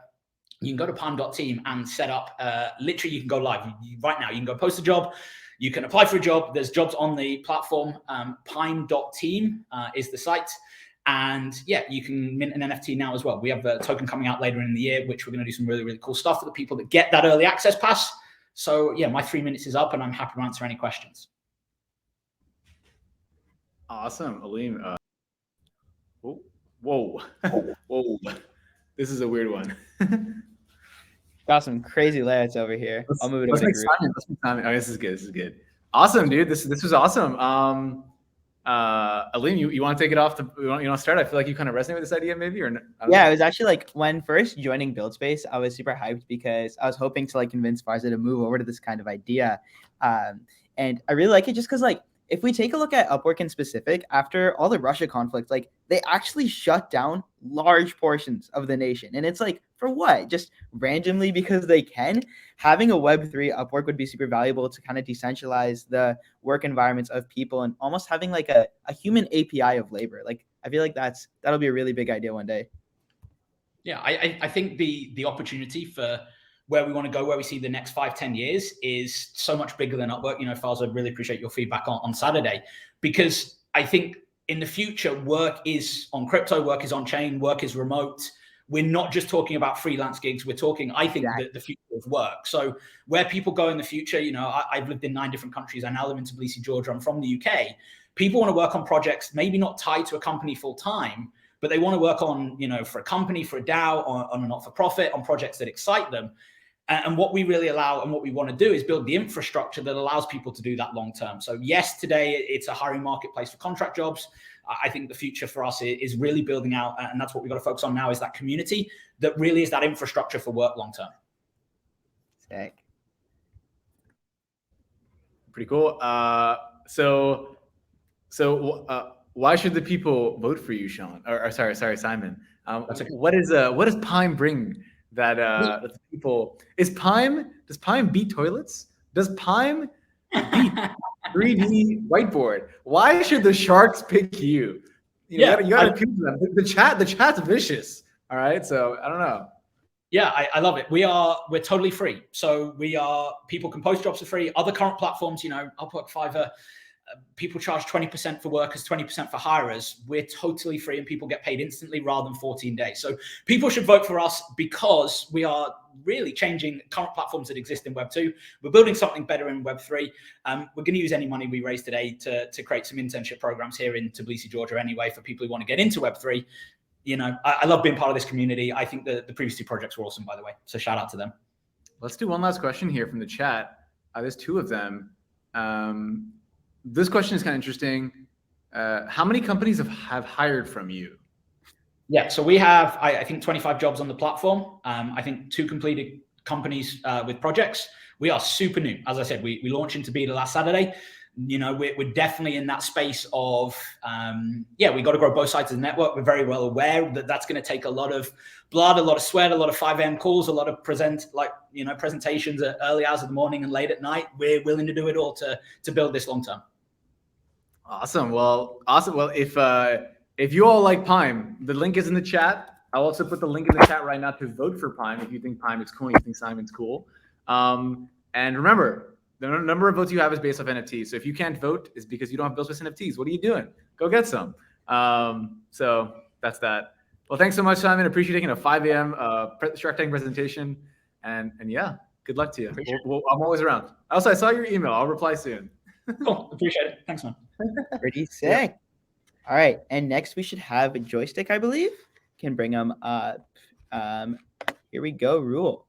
pyme.team and set up. Literally, you can go live right now. You can go post a job. You can apply for a job. There's jobs on the platform. Pyme.team is the site. And yeah, you can mint an NFT now as well. We have a token coming out later in the year, which we're going to do some really cool stuff for the people that get that early access pass. So yeah, my 3 minutes is up and I'm happy to answer any questions. Awesome. Aleem. Whoa. This is a weird one. Got some crazy layouts over here. I'll move it over to the group. Simon. Oh, this is good. Awesome, dude. This was awesome. Aline, you want to take it off? You want to start? I feel like you kind of resonate with this idea, maybe, or no? Yeah, it was actually like when first joining Buildspace, I was super hyped because I was hoping to like convince Farza to move over to this kind of idea, and I really like it just because like if we take a look at Upwork in specific, after all the Russia conflict, like they actually shut down large portions of the nation, and it's like for what? Just randomly because they can. Having a Web3 Upwork would be super valuable to kind of decentralize the work environments of people and almost having like a human API of labor. Like I feel like that'll be a really big idea one day. Yeah, I think the opportunity for where we want to go, where we see the next 5-10 years is so much bigger than Upwork. You know, Faz, I really appreciate your feedback on Saturday, because I think in the future, work is on crypto, work is on chain, work is remote. We're not just talking about freelance gigs. We're talking, I think, the future of work. So where people go in the future, you know, I've lived in 9 different countries. I now live in Tbilisi, Georgia. I'm from the UK. People want to work on projects, maybe not tied to a company full time, but they want to work on, you know, for a company, for a DAO, on a not-for-profit, on projects that excite them. And what we really allow and what we want to do is build the infrastructure that allows people to do that long term. So yes, today it's a hiring marketplace for contract jobs. I think the future for us is really building out, and that's what we've got to focus on now, is that community that really is that infrastructure for work long term. Sick. Pretty cool. Why should the people vote for you, Sean? Or sorry, Simon. What does Pyme bring that the people? Does Pyme beat toilets? Does Pyme beat 3D whiteboard? Why should the Sharks pick you? You gotta appeal to them. The chat's vicious. All right, so I don't know. Yeah, I love it. We're totally free. So people can post jobs for free. Other current platforms, you know, Upwork, Fiverr, people charge 20% for workers, 20% for hirers. We're totally free and people get paid instantly rather than 14 days. So people should vote for us because we are really changing current platforms that exist in Web 2. We're building something better in Web 3. We're going to use any money we raise today to create some internship programs here in Tbilisi, Georgia anyway, for people who want to get into Web 3. You know, I love being part of this community. I think the previous 2 projects were awesome, by the way. So shout out to them. Let's do one last question here from the chat. There's 2 of them. This question is kind of interesting. How many companies have hired from you? Yeah, so we have, I think, 25 jobs on the platform. I think 2 completed companies with projects. We are super new. As I said, we launched into beta last Saturday. You know, we're definitely in that space of, we got to grow both sides of the network. We're very well aware that that's going to take a lot of blood, a lot of sweat, a lot of 5 a.m. calls, a lot of presentations at early hours of the morning and late at night. We're willing to do it all to build this long term. Awesome. Well, if you all like Pyme, the link is in the chat. I'll also put the link in the chat right now to vote for Pyme if you think Pyme is cool and you think Simon's cool. And remember, the number of votes you have is based off NFTs. So if you can't vote, it's because you don't have Buildspace NFTs. What are you doing? Go get some. So that's that. Well, thanks so much, Simon. Appreciate taking a 5 a.m. Sharktank presentation. And yeah, good luck to you. I'm always around. Also, I saw your email. I'll reply soon. Cool. Appreciate it. Thanks, man. Pretty sick. Yeah. All right. And next we should have a Joystik, I believe. Can bring them up. Here we go, Rule.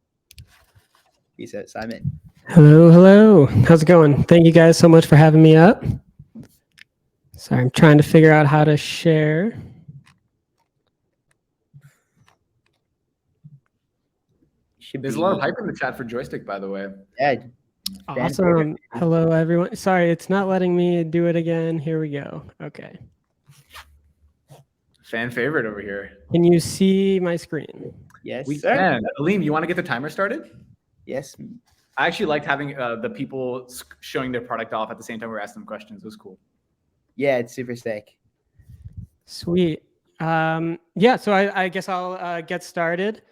Peace out, Simon. Hello. How's it going? Thank you guys so much for having me up. Sorry, I'm trying to figure out how to share. There's a lot of hype in the chat for Joystik, by the way. Yeah. Awesome. Hello, everyone. Sorry, it's not letting me do it again. Here we go. Okay. Fan favorite over here. Can you see my screen? Yes, we sir. can. Aline, you want to get the timer started? Yes. I actually liked having the people showing their product off at the same time we were asking them questions. It was cool. Yeah, it's super sick. Sweet. Yeah, so I guess I'll get started.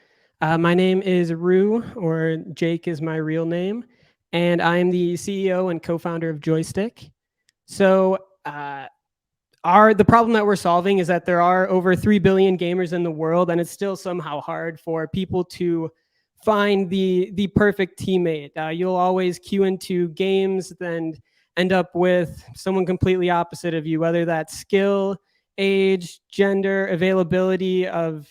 My name is Rue, or Jake is my real name, and I'm the CEO and co-founder of Joystik. So the problem that we're solving is that there are over 3 billion gamers in the world, and it's still somehow hard for people to find the perfect teammate. You'll always queue into games and end up with someone completely opposite of you, whether that's skill, age, gender, availability of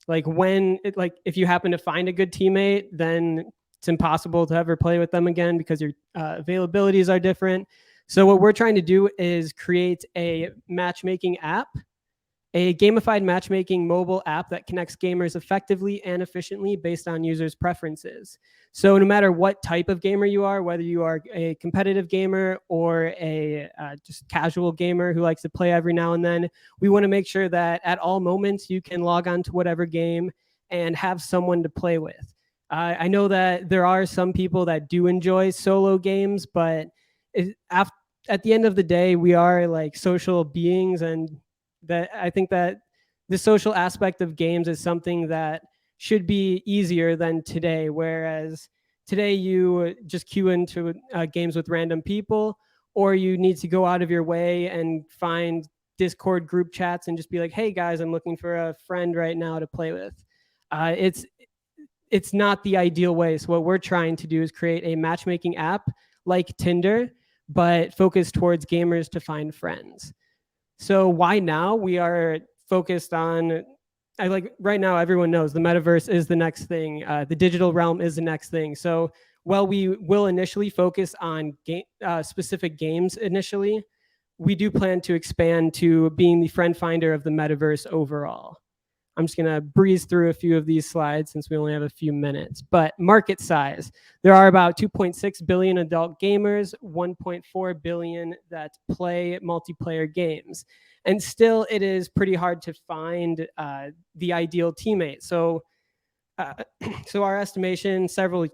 if you happen to find a good teammate, then it's impossible to ever play with them again because your availabilities are different. So what we're trying to do is create a matchmaking app, a gamified matchmaking mobile app that connects gamers effectively and efficiently based on users' preferences. So no matter what type of gamer you are, whether you are a competitive gamer or a just casual gamer who likes to play every now and then, we want to make sure that at all moments you can log on to whatever game and have someone to play with. I know that there are some people that do enjoy solo games, but at the end of the day, we are like social beings, and that I think that the social aspect of games is something that should be easier than today. Whereas today you just queue into games with random people, or you need to go out of your way and find Discord group chats and just be like, hey guys, I'm looking for a friend right now to play with. It's not the ideal way. So what we're trying to do is create a matchmaking app like Tinder, but focused towards gamers to find friends. So why now? We are focused on, right now everyone knows the metaverse is the next thing. The digital realm is the next thing. So while we will initially focus on specific games initially, we do plan to expand to being the friend finder of the metaverse overall. I'm just going to breeze through a few of these slides since we only have a few minutes. But market size, there are about 2.6 billion adult gamers, 1.4 billion that play multiplayer games. And still, it is pretty hard to find the ideal teammate. So our estimation several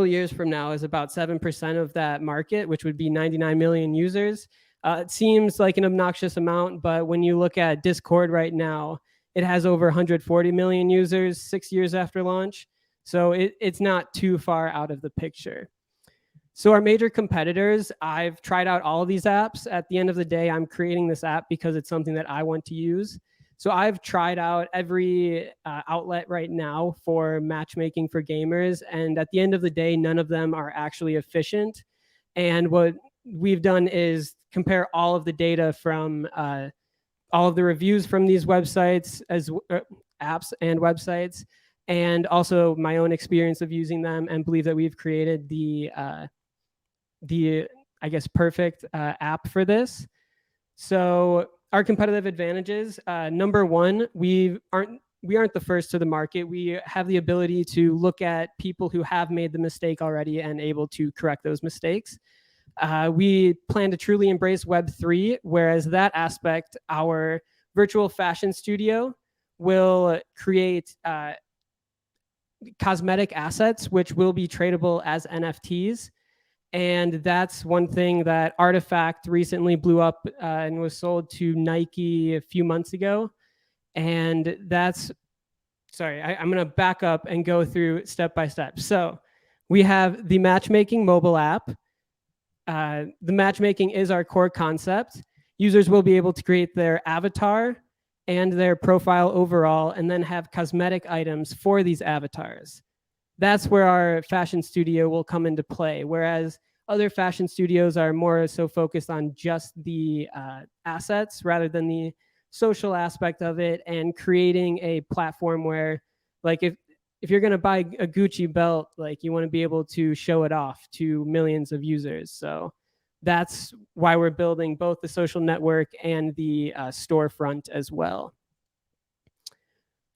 years from now is about 7% of that market, which would be 99 million users. It seems like an obnoxious amount, but when you look at Discord right now, it has over 140 million users 6 years after launch. So it's not too far out of the picture. So our major competitors, I've tried out all of these apps. At the end of the day, I'm creating this app because it's something that I want to use. So I've tried out every outlet right now for matchmaking for gamers. And at the end of the day, none of them are actually efficient. And what we've done is compare all of the data from all of the reviews from these websites, as apps and websites, and also my own experience of using them, and believe that we've created the I guess perfect app for this. So our competitive advantages, number one, we aren't the first to the market. We have the ability to look at people who have made the mistake already and able to correct those mistakes. We plan to truly embrace Web3, whereas that aspect, our virtual fashion studio will create cosmetic assets, which will be tradable as NFTs. And that's one thing that Artifact recently blew up and was sold to Nike a few months ago. And that's, sorry, I'm going to back up and go through step by step. So we have the matchmaking mobile app. The matchmaking is our core concept. Users will be able to create their avatar and their profile overall, and then have cosmetic items for these avatars. That's where our fashion studio will come into play, whereas other fashion studios are more so focused on just the assets rather than the social aspect of it, and creating a platform where, like, if you're going to buy a Gucci belt, like, you want to be able to show it off to millions of users. So that's why we're building both the social network and the storefront as well.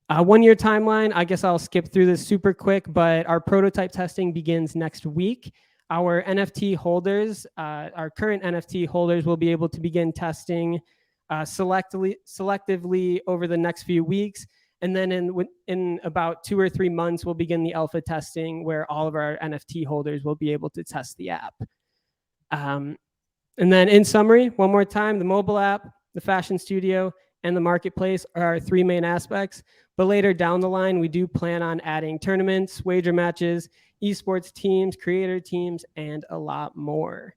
1 year timeline, I guess I'll skip through this super quick, but our prototype testing begins next week. Our NFT holders, our current NFT holders, will be able to begin testing selectively over the next few weeks. And then in about 2 or 3 months, we'll begin the alpha testing, where all of our NFT holders will be able to test the app. And then in summary, one more time, the mobile app, the fashion studio, and the marketplace are our 3 main aspects. But later down the line, we do plan on adding tournaments, wager matches, esports teams, creator teams, and a lot more.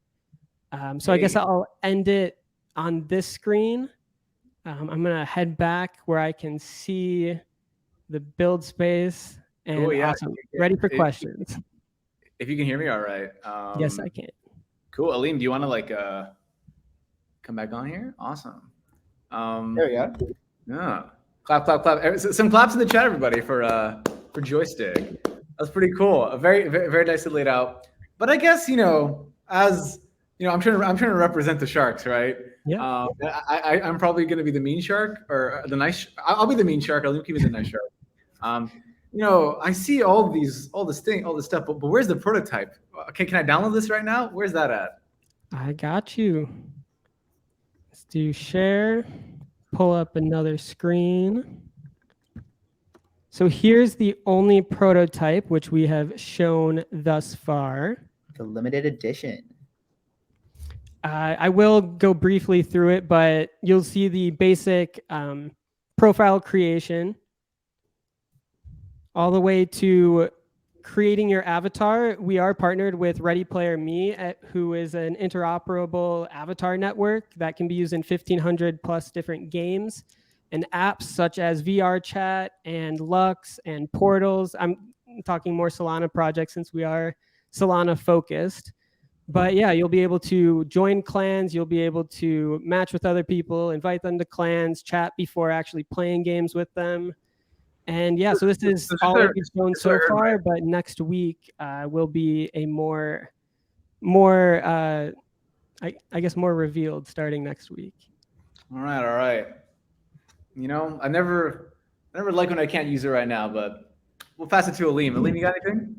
So I guess I'll end it on this screen. I'm going to head back where I can see the build space. And cool, yeah. awesome. Ready for questions. If you can hear me all right. Yes, I can. Cool. Aleem, do you want to come back on here? Awesome. There we go. Yeah. Clap, clap, clap. Some claps in the chat, everybody, for Joystik. That's pretty cool. Very, very, very nicely laid out. But I guess, as I'm trying to represent the sharks, right? Yeah. I'm probably going to be the mean shark or the nice. I'll be the mean shark. I'll keep it the nice shark. I see all this stuff, but where's the prototype? Okay, can I download this right now? Where's that at? I got you. Let's do share. Pull up another screen. So here's the only prototype which we have shown thus far. The limited edition. I will go briefly through it, but you'll see the basic profile creation all the way to creating your avatar. We are partnered with Ready Player Me, who is an interoperable avatar network that can be used in 1,500 plus different games and apps such as VR Chat and Lux and Portals. I'm talking more Solana projects since we are Solana focused. But yeah, you'll be able to join clans. You'll be able to match with other people, invite them to clans, chat before actually playing games with them. And yeah, so this is all that we've shown so far, but next week will be a more I guess more revealed starting next week. All right. I never like when I can't use it right now, but we'll pass it to Aleem. Aleem, you got anything?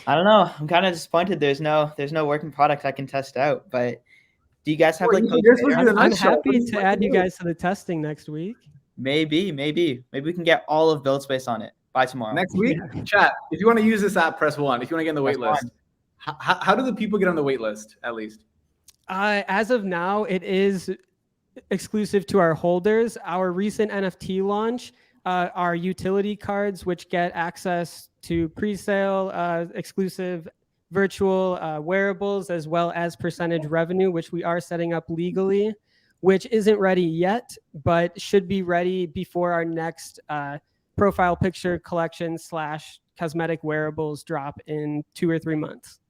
I don't know. I'm kind of disappointed. There's no working product I can test out. But do you guys have I'm happy to add you guys to the testing next week. Maybe we can get all of Buildspace on it by tomorrow. Next week, chat. If you want to use this app, press 1. If you want to get on the wait list, how do the people get on the wait list? At least, as of now, it is exclusive to our holders. Our recent NFT launch are utility cards, which get access to pre-sale, exclusive virtual wearables, as well as percentage revenue, which we are setting up legally, which isn't ready yet, but should be ready before our next profile picture collection / cosmetic wearables drop in 2 or 3 months.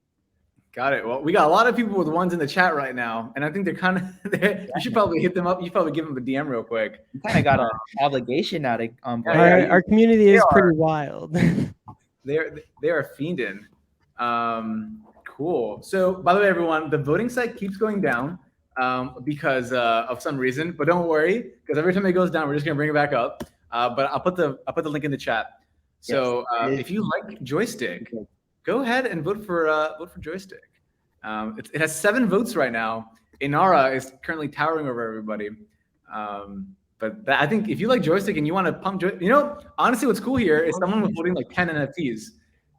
Got it. Well, we got a lot of people with ones in the chat right now, and I think they're kind of. You should probably hit them up. You should probably give them a DM real quick. You kind of got an obligation now to our community is pretty wild. They are fiending. Cool. So, by the way, everyone, the voting site keeps going down because of some reason, but don't worry, because every time it goes down, we're just gonna bring it back up. But I'll put the link in the chat. So if you like Joystik, go ahead and vote for Joystik. It has 7 votes right now. Inarah is currently towering over everybody. But I think if you like Joystik and you want to pump, honestly, what's cool here is someone with voting like 10 NFTs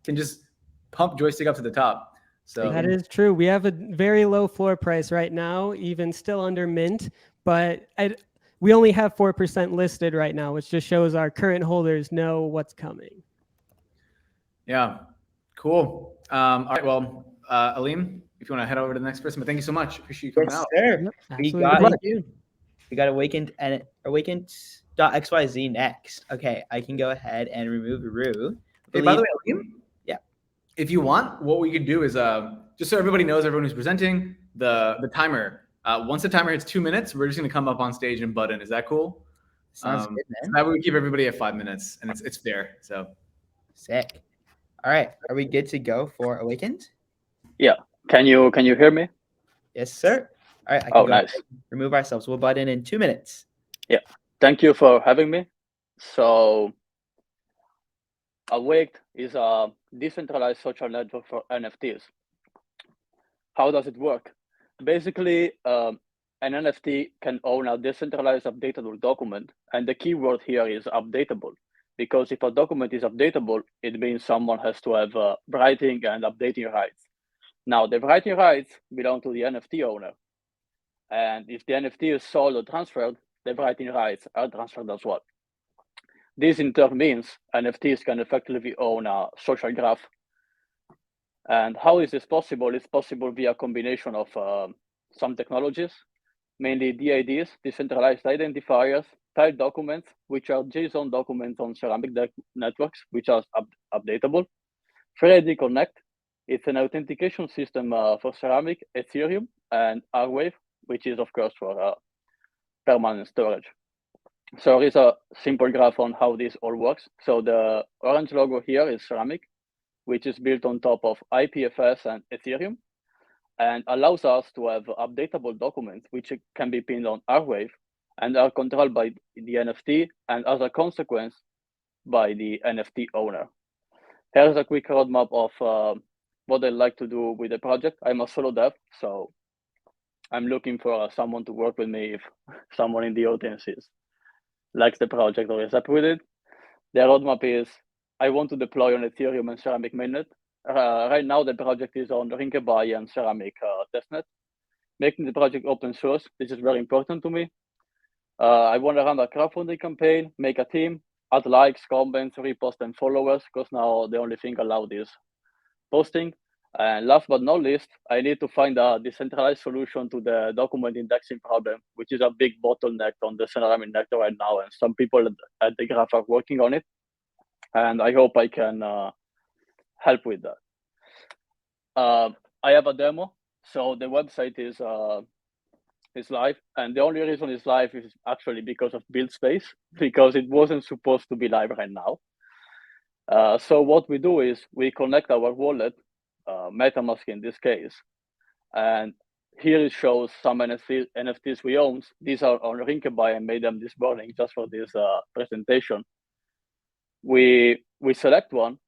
can just pump Joystik up to the top. So that is true. We have a very low floor price right now, even still under mint, but we only have 4% listed right now, which just shows our current holders know what's coming. Yeah, cool. All right, well, Aleem, if you want to head over to the next person, but thank you so much. Appreciate you coming out. Sir. We got awakened and awakened.xyz next. Okay, I can go ahead and remove Rue. Hey, by the way, Aleem, if you want, what we could do is just so everybody knows, everyone who's presenting, the timer. Once the timer hits 2 minutes, we're just gonna come up on stage and butt in. Is that cool? Sounds good, man. That way we keep everybody at 5 minutes, and it's fair. So sick. All right, are we good to go for awakened? Yeah. Can you hear me? Yes, sir. All right. I can nice. Remove ourselves. We'll butt in 2 minutes. Yeah. Thank you for having me. So, Awaked is a decentralized social network for NFTs. How does it work? Basically, an NFT can own a decentralized updatable document. And the key word here is updatable. Because if a document is updatable, it means someone has to have writing and updating rights. Now, the writing rights belong to the NFT owner. And if the NFT is sold or transferred, the writing rights are transferred as well. This in turn means NFTs can effectively own a social graph. And how is this possible? It's possible via a combination of some technologies, mainly DIDs, decentralized identifiers, typed documents, which are JSON documents on Ceramic networks, which are updatable. FreeID Connect, it's an authentication system for Ceramic, Ethereum, and Rwave, which is, of course, for permanent storage. So there is a simple graph on how this all works. So the orange logo here is Ceramic, which is built on top of IPFS and Ethereum. and allows us to have updatable documents which can be pinned on our wave and are controlled by the NFT and as a consequence by the NFT owner. Here's a quick roadmap of what I'd like to do with the project. I'm a solo dev, so I'm looking for someone to work with me if someone in the audience likes the project or is happy with it. The roadmap is I want to deploy on Ethereum and Ceramic mainnet. Right now, the project is on Rinkebai and Ceramic testnet. Making the project open source, this is very important to me. I want to run a crowdfunding campaign, make a team, add likes, comments, reposts, and followers, because now the only thing allowed is posting. And last but not least, I need to find a decentralized solution to the document indexing problem, which is a big bottleneck on the Ceramic network right now. And some people at the Graph are working on it. And I hope I can help with that. I have a demo. So the website is live. And the only reason it's live is actually because of Buildspace, because it wasn't supposed to be live right now. So what we do is we connect our wallet, MetaMask in this case, and here it shows some NFTs we own. These are on Rinkebai. I made them this morning just for this presentation. We select one,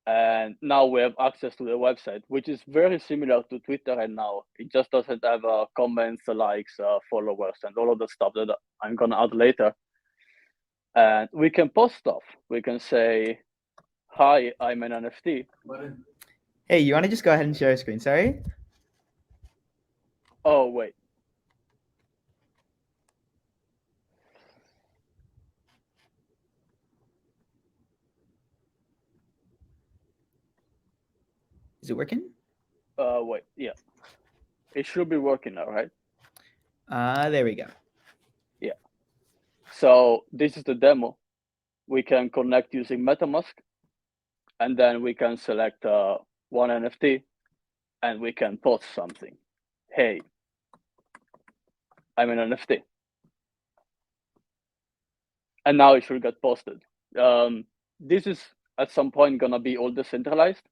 and now we have access to the website, which is very similar to Twitter right now. It just doesn't have comments, likes, followers, and all of the stuff that I'm gonna add later. And we can post stuff. We can say, "Hi, I'm an NFT." Hey, you want to just go ahead and share your screen? Sorry. Oh, wait. Is it working? Wait, yeah. It should be working now, right? There we go. Yeah. So this is the demo. We can connect using MetaMask, and then we can select one NFT, and we can post something. Hey, I'm an NFT. And now it should get posted. This is at some point gonna be all decentralized,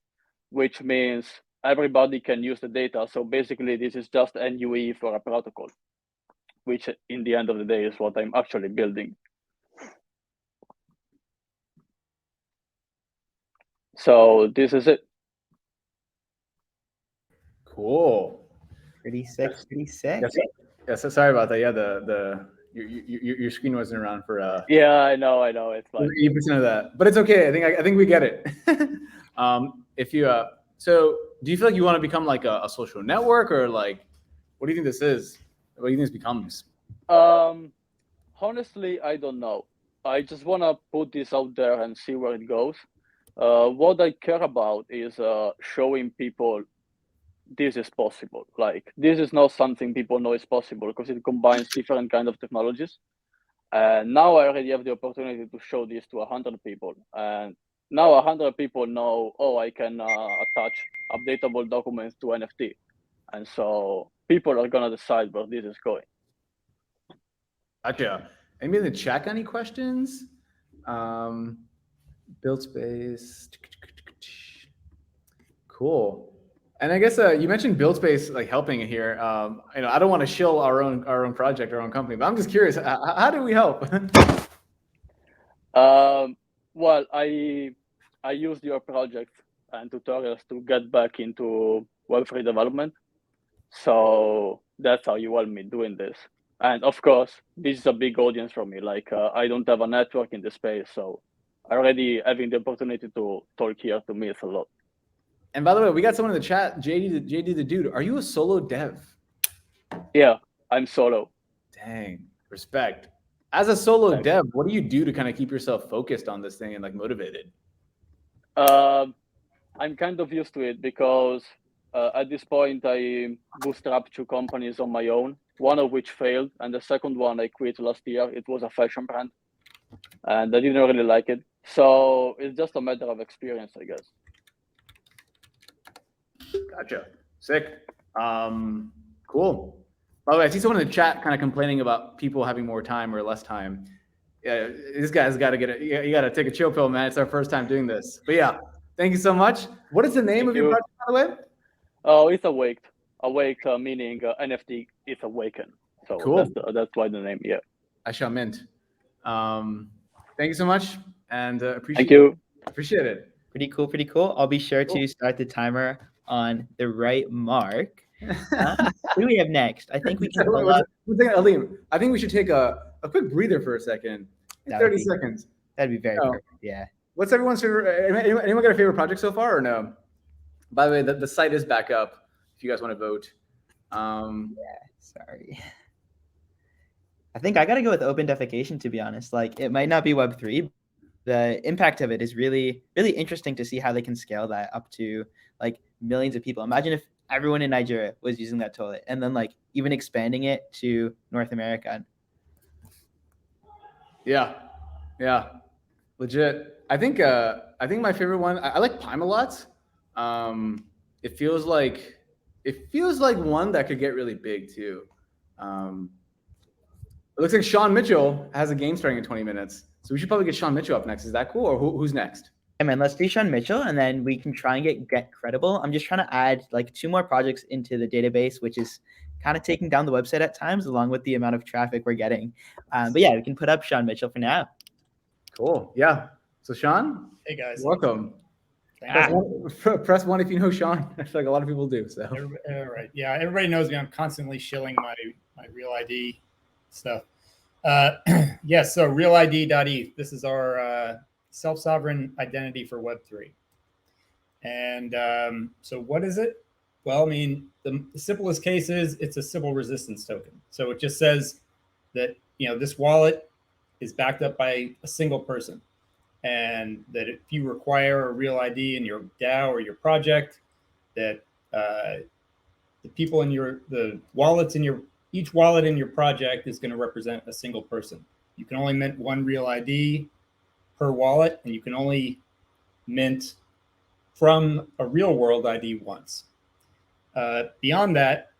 which means everybody can use the data. So basically this is just NUE for a protocol, which in the end of the day is what I'm actually building. So this is it. Cool. Pretty sick. Pretty sick. Yes, so sorry about that. Yeah, your screen wasn't around for Yeah, I know. It's like 80% of that, but it's okay. I think we get it. If you so do you feel like you want to become like a social network, or like what do you think this is? What do you think this becomes? Honestly, I don't know. I just want to put this out there and see where it goes. What I care about is showing people this is possible. Like, this is not something people know is possible because it combines different kind of technologies. And now I already have the opportunity to show this to 100 people. And now 100 people know, oh, I can attach updatable documents to NFT. And so people are going to decide where this is going. Gotcha. Anybody in the chat got any questions? Buildspace. Cool. And I guess you mentioned Buildspace like helping here. I don't want to shill our own project, our own company, but I'm just curious, how do we help? Well, I used your project and tutorials to get back into Web3 development. So that's how you want me doing this. And of course, this is a big audience for me. Like, I don't have a network in the space, so already having the opportunity to talk here to me is a lot. And by the way, we got someone in the chat, JD the dude. Are you a solo dev? Yeah, I'm solo. Dang, respect. As a solo dev, what do you do to kind of keep yourself focused on this thing and like motivated? I'm kind of used to it because at this point I bootstrapped 2 companies on my own, one of which failed, and the second one I quit last year. It was a fashion brand, and I didn't really like it. So it's just a matter of experience, I guess. Gotcha. Sick. Cool. By the way, I see someone in the chat kind of complaining about people having more time or less time. Yeah, this guy's got to get it. You got to take a chill pill, man. It's our first time doing this. But yeah, thank you so much. What is the name of your project, by the way? Oh, it's Awaked. awake meaning NFT is awakened. So Cool. that's why the name. Yeah. I shall mint. Thank you so much, and appreciate. Thank you. Appreciate it. Pretty cool. Pretty cool. I'll be sure to start the timer on the right mark. What do we have next? I think we can pull up. Aleem, I think we should take a quick breather for a second. 30 seconds. That'd be very perfect. Yeah. What's everyone's favorite? Anyone got a favorite project so far or no? By the way, the site is back up if you guys want to vote. Yeah, sorry. I think I got to go with open defecation, to be honest. Like, it might not be Web3. The impact of it is really, really interesting to see how they can scale that up to like millions of people. Imagine if everyone in Nigeria was using that toilet, and then like even expanding it to North America. Yeah, legit. I think my favorite one. I like Pyme a lot. It feels like one that could get really big too. It looks like Sean Mitchell has a game starting in 20 minutes, so we should probably get Sean Mitchell up next. Is that cool, or who's next? Hey man, let's do Sean Mitchell, and then we can try and getCredible. I'm just trying to add like 2 more projects into the database, which is kind of taking down the website at times, along with the amount of traffic we're getting. But yeah, we can put up Sean Mitchell for now. Cool. Yeah. So Sean, hey guys, welcome. Press 1 if you know Sean. I feel like a lot of people do. So all right, yeah, everybody knows me. I'm constantly shilling my real ID stuff. Yes, so realid.eth. This is our self-sovereign identity for Web3. And so what is it? Well, I mean, the simplest case is it's a Sybil resistance token. So it just says that, you know, this wallet is backed up by a single person, and that if you require a real ID in your DAO or your project, that the people in the wallets in your each wallet in your project is going to represent a single person. You can only mint 1 real ID per wallet, and you can only mint from a real world ID once. Beyond that,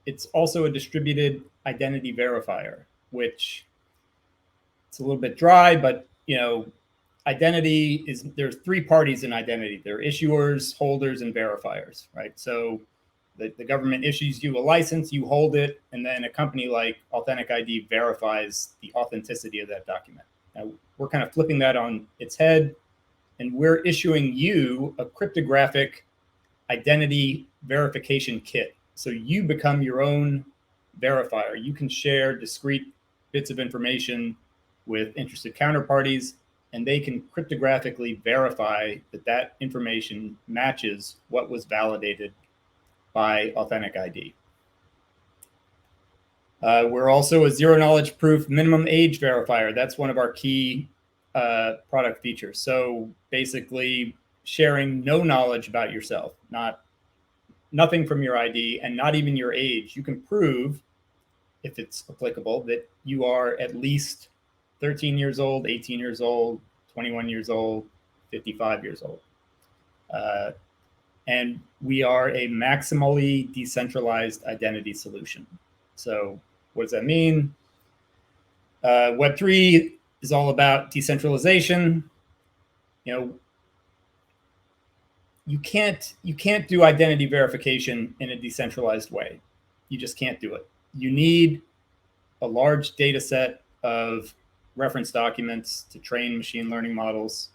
it's also a distributed identity verifier, which it's a little bit dry, but you know, identity is, there's 3 parties in identity. There are issuers, holders, and verifiers, right? So the government issues you a license, you hold it, and then a company like Authentic ID verifies the authenticity of that document. Now, we're kind of flipping that on its head, and we're issuing you a cryptographic identity verification kit. So you become your own verifier. You can share discrete bits of information with interested counterparties, and they can cryptographically verify that that information matches what was validated by Authentic ID. We're also a zero knowledge proof minimum age verifier. That's one of our key product features. So basically sharing no knowledge about yourself, nothing from your ID, and not even your age. You can prove, if it's applicable, that you are at least 13 years old, 18 years old, 21 years old, 55 years old. And we are a maximally decentralized identity solution. So what does that mean? Web3 is all about decentralization. You know, you can't do identity verification in a decentralized way. You just can't do it. You need a large data set of reference documents to train machine learning models.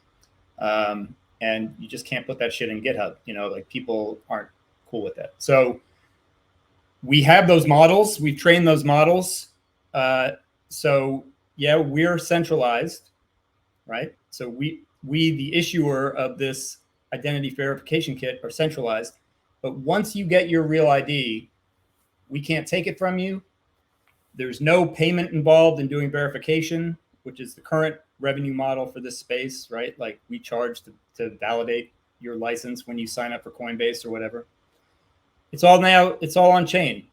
And you just can't put that shit in GitHub. You know, like, people aren't cool with that. So we have those models. We've trained those models. So yeah, we're centralized, right? So we the issuer of this identity verification kit, are centralized. But once you get your real ID, we can't take it from you. There's no payment involved in doing verification, which is the current revenue model for this space, right? Like, we charge to validate your license when you sign up for Coinbase or whatever. It's all on chain.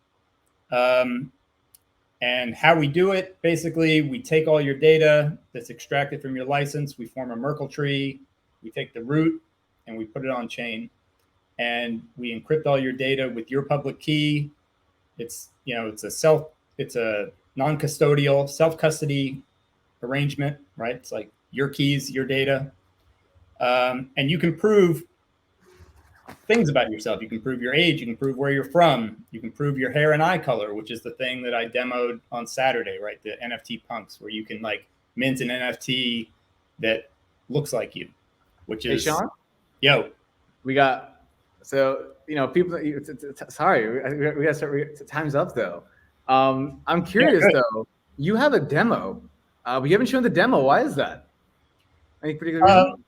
And how we do it, basically, we take all your data that's extracted from your license, we form a Merkle tree, we take the root, and we put it on chain. And we encrypt all your data with your public key. It's, you know, it's a non-custodial self-custody arrangement, right? It's like your keys, your data. And you can prove things about yourself. You can prove your age. You can prove where you're from. You can prove your hair and eye color, which is the thing that I demoed on Saturday, right? The NFT punks, where you can like mint an NFT that looks like you, which is, Sean? Yo. We got, so, people, sorry, we got to start, time's up though. I'm curious though, you have a demo, but you haven't shown the demo. Why is that? Any particular reason?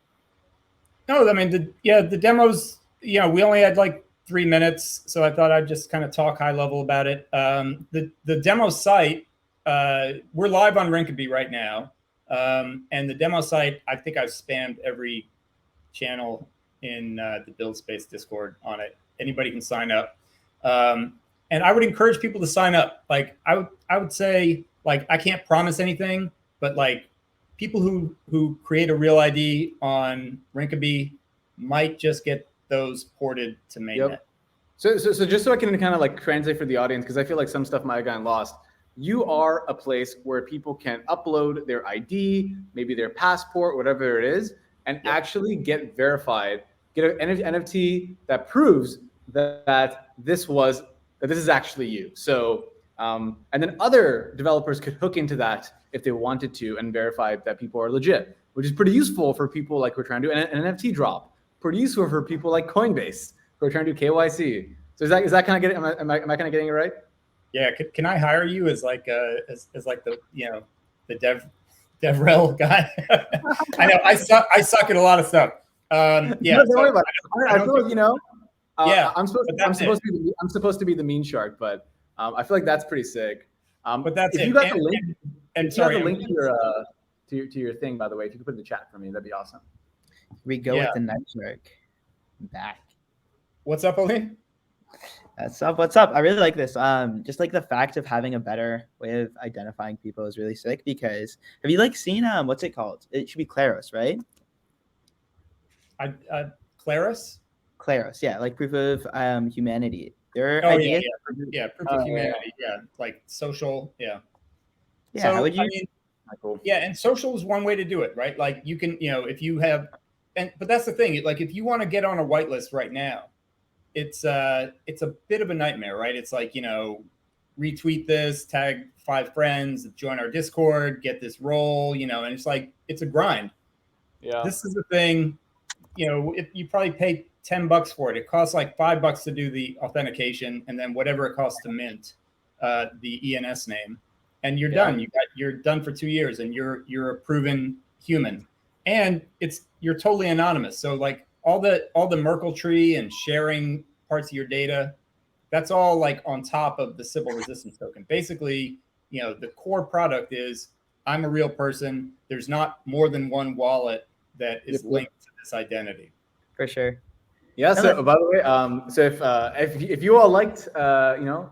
No, I mean, the demos, we only had like 3 minutes, so I thought I'd just kind of talk high level about it. The demo site, we're live on Rinkeby right now, and the demo site, I think I've spammed every channel in the Buildspace Discord on it. Anybody can sign up, and I would encourage people to sign up. Like I would say, like, I can't promise anything, but like people who create a real ID on Rinkeby might just get those ported to mainnet. Yep. So just so I can kind of like translate for the audience, because I feel like some stuff might have gotten lost. You are a place where people can upload their ID, maybe their passport, whatever it is, and actually get verified, get an NFT that proves that this is actually you. So, and then other developers could hook into that if they wanted to and verify that people are legit, which is pretty useful for people like we're trying to do an NFT drop. Pretty useful for people like Coinbase who are trying to do KYC. So is that kind of getting? Am I kind of getting it right? Yeah. Can I hire you as like as like the the DevRel guy? I know I suck at a lot of stuff. Yeah. No, don't worry about it. I feel like yeah. I'm supposed to be the mean shark, but I feel like that's pretty sick. But that's if it. You got the link. And if you have the link to your thing, by the way, if you could put it in the chat for me, that'd be awesome. We go with the night shark back. What's up, Aline? What's up? I really like this. Just like the fact of having a better way of identifying people is really sick, because have you like seen what's it called? It should be Claros, right? Claros? Claros, yeah, like proof of humanity. There are ideas. Yeah, proof of humanity. Yeah, like social. Yeah. Yeah. So, how would you? I mean, yeah, and social is one way to do it, right? Like you can, if you have, but that's the thing. Like if you want to get on a whitelist right now, it's a bit of a nightmare, right? It's like, retweet this, tag 5 friends, join our Discord, get this role, and it's like, it's a grind. Yeah. This is the thing, if you probably pay $10 for it. It costs like $5 to do the authentication, and then whatever it costs to mint the ENS name, and you're done. You're done for 2 years, and you're a proven human, and you're totally anonymous. So like all the Merkle tree and sharing parts of your data, that's all like on top of the Sybil resistance token. Basically, the core product is I'm a real person. There's not more than one wallet that is linked to this identity. For sure. Yeah. So by the way, so if you all liked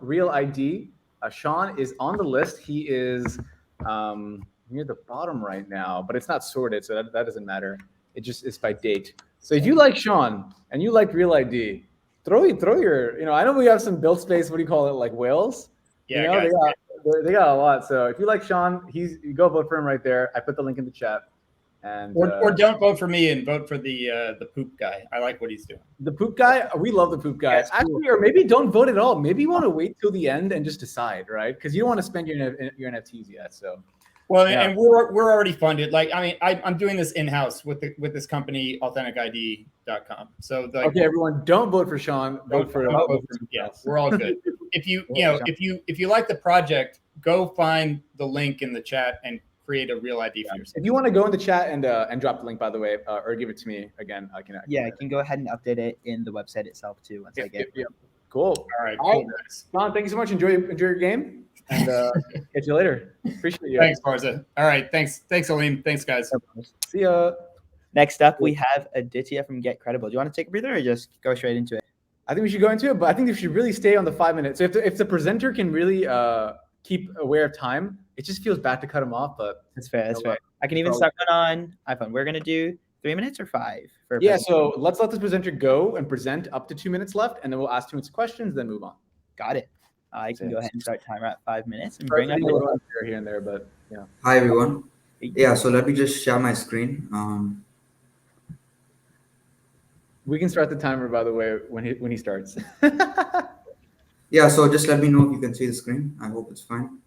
Real ID, Sean is on the list. He is near the bottom right now, but it's not sorted, so that doesn't matter. It just is by date. So if you like Sean and you like Real ID, throw your I know we have some Buildspace, what do you call it, like whales? Yeah, they got a lot. So if you like Sean, you go vote for him right there. I put the link in the chat. And or don't vote for me and vote for the poop guy. I like what he's doing. The poop guy, we love the poop guy. Yeah, actually, or maybe don't vote at all. Maybe you want to wait till the end and just decide, right? Because you don't want to spend your NFTs yet. So, well, yeah. And we're already funded. Like, I mean, I'm doing this in house with this company, AuthenticID.com. So, okay, everyone, don't vote for Sean. Vote for yeah, we're all good. If you if you like the project, go find the link in the chat and create a Real ID for yourself. If you want to go in the chat and drop the link, by the way, or give it to me again, I can. Yeah, I can go ahead and update it in the website itself too once I get it. Yeah. Cool. All right. Cool, guys. Don, thank you so much. Enjoy your game, and catch you later. Appreciate you. Thanks, Barza. All right. Thanks, Alim. Thanks, guys. See ya. Next up, we have Aditya from getCredible. Do you want to take a breather or just go straight into it? I think we should go into it, but I think we should really stay on the 5 minutes. So if the presenter can really keep aware of time, it just feels bad to cut him off. But that's fair. That's fair. I can even start on iPhone. We're gonna do 3 minutes or 5. Yeah. So let's let this presenter go and present up to 2 minutes left, and then we'll ask 2 minutes questions, then move on. Got it. I can go ahead and start timer at 5 minutes and bring up here and there, but yeah. Hi everyone. Yeah. So let me just share my screen. We can start the timer, by the way, when he starts. Yeah, so just let me know if you can see the screen. I hope it's fine.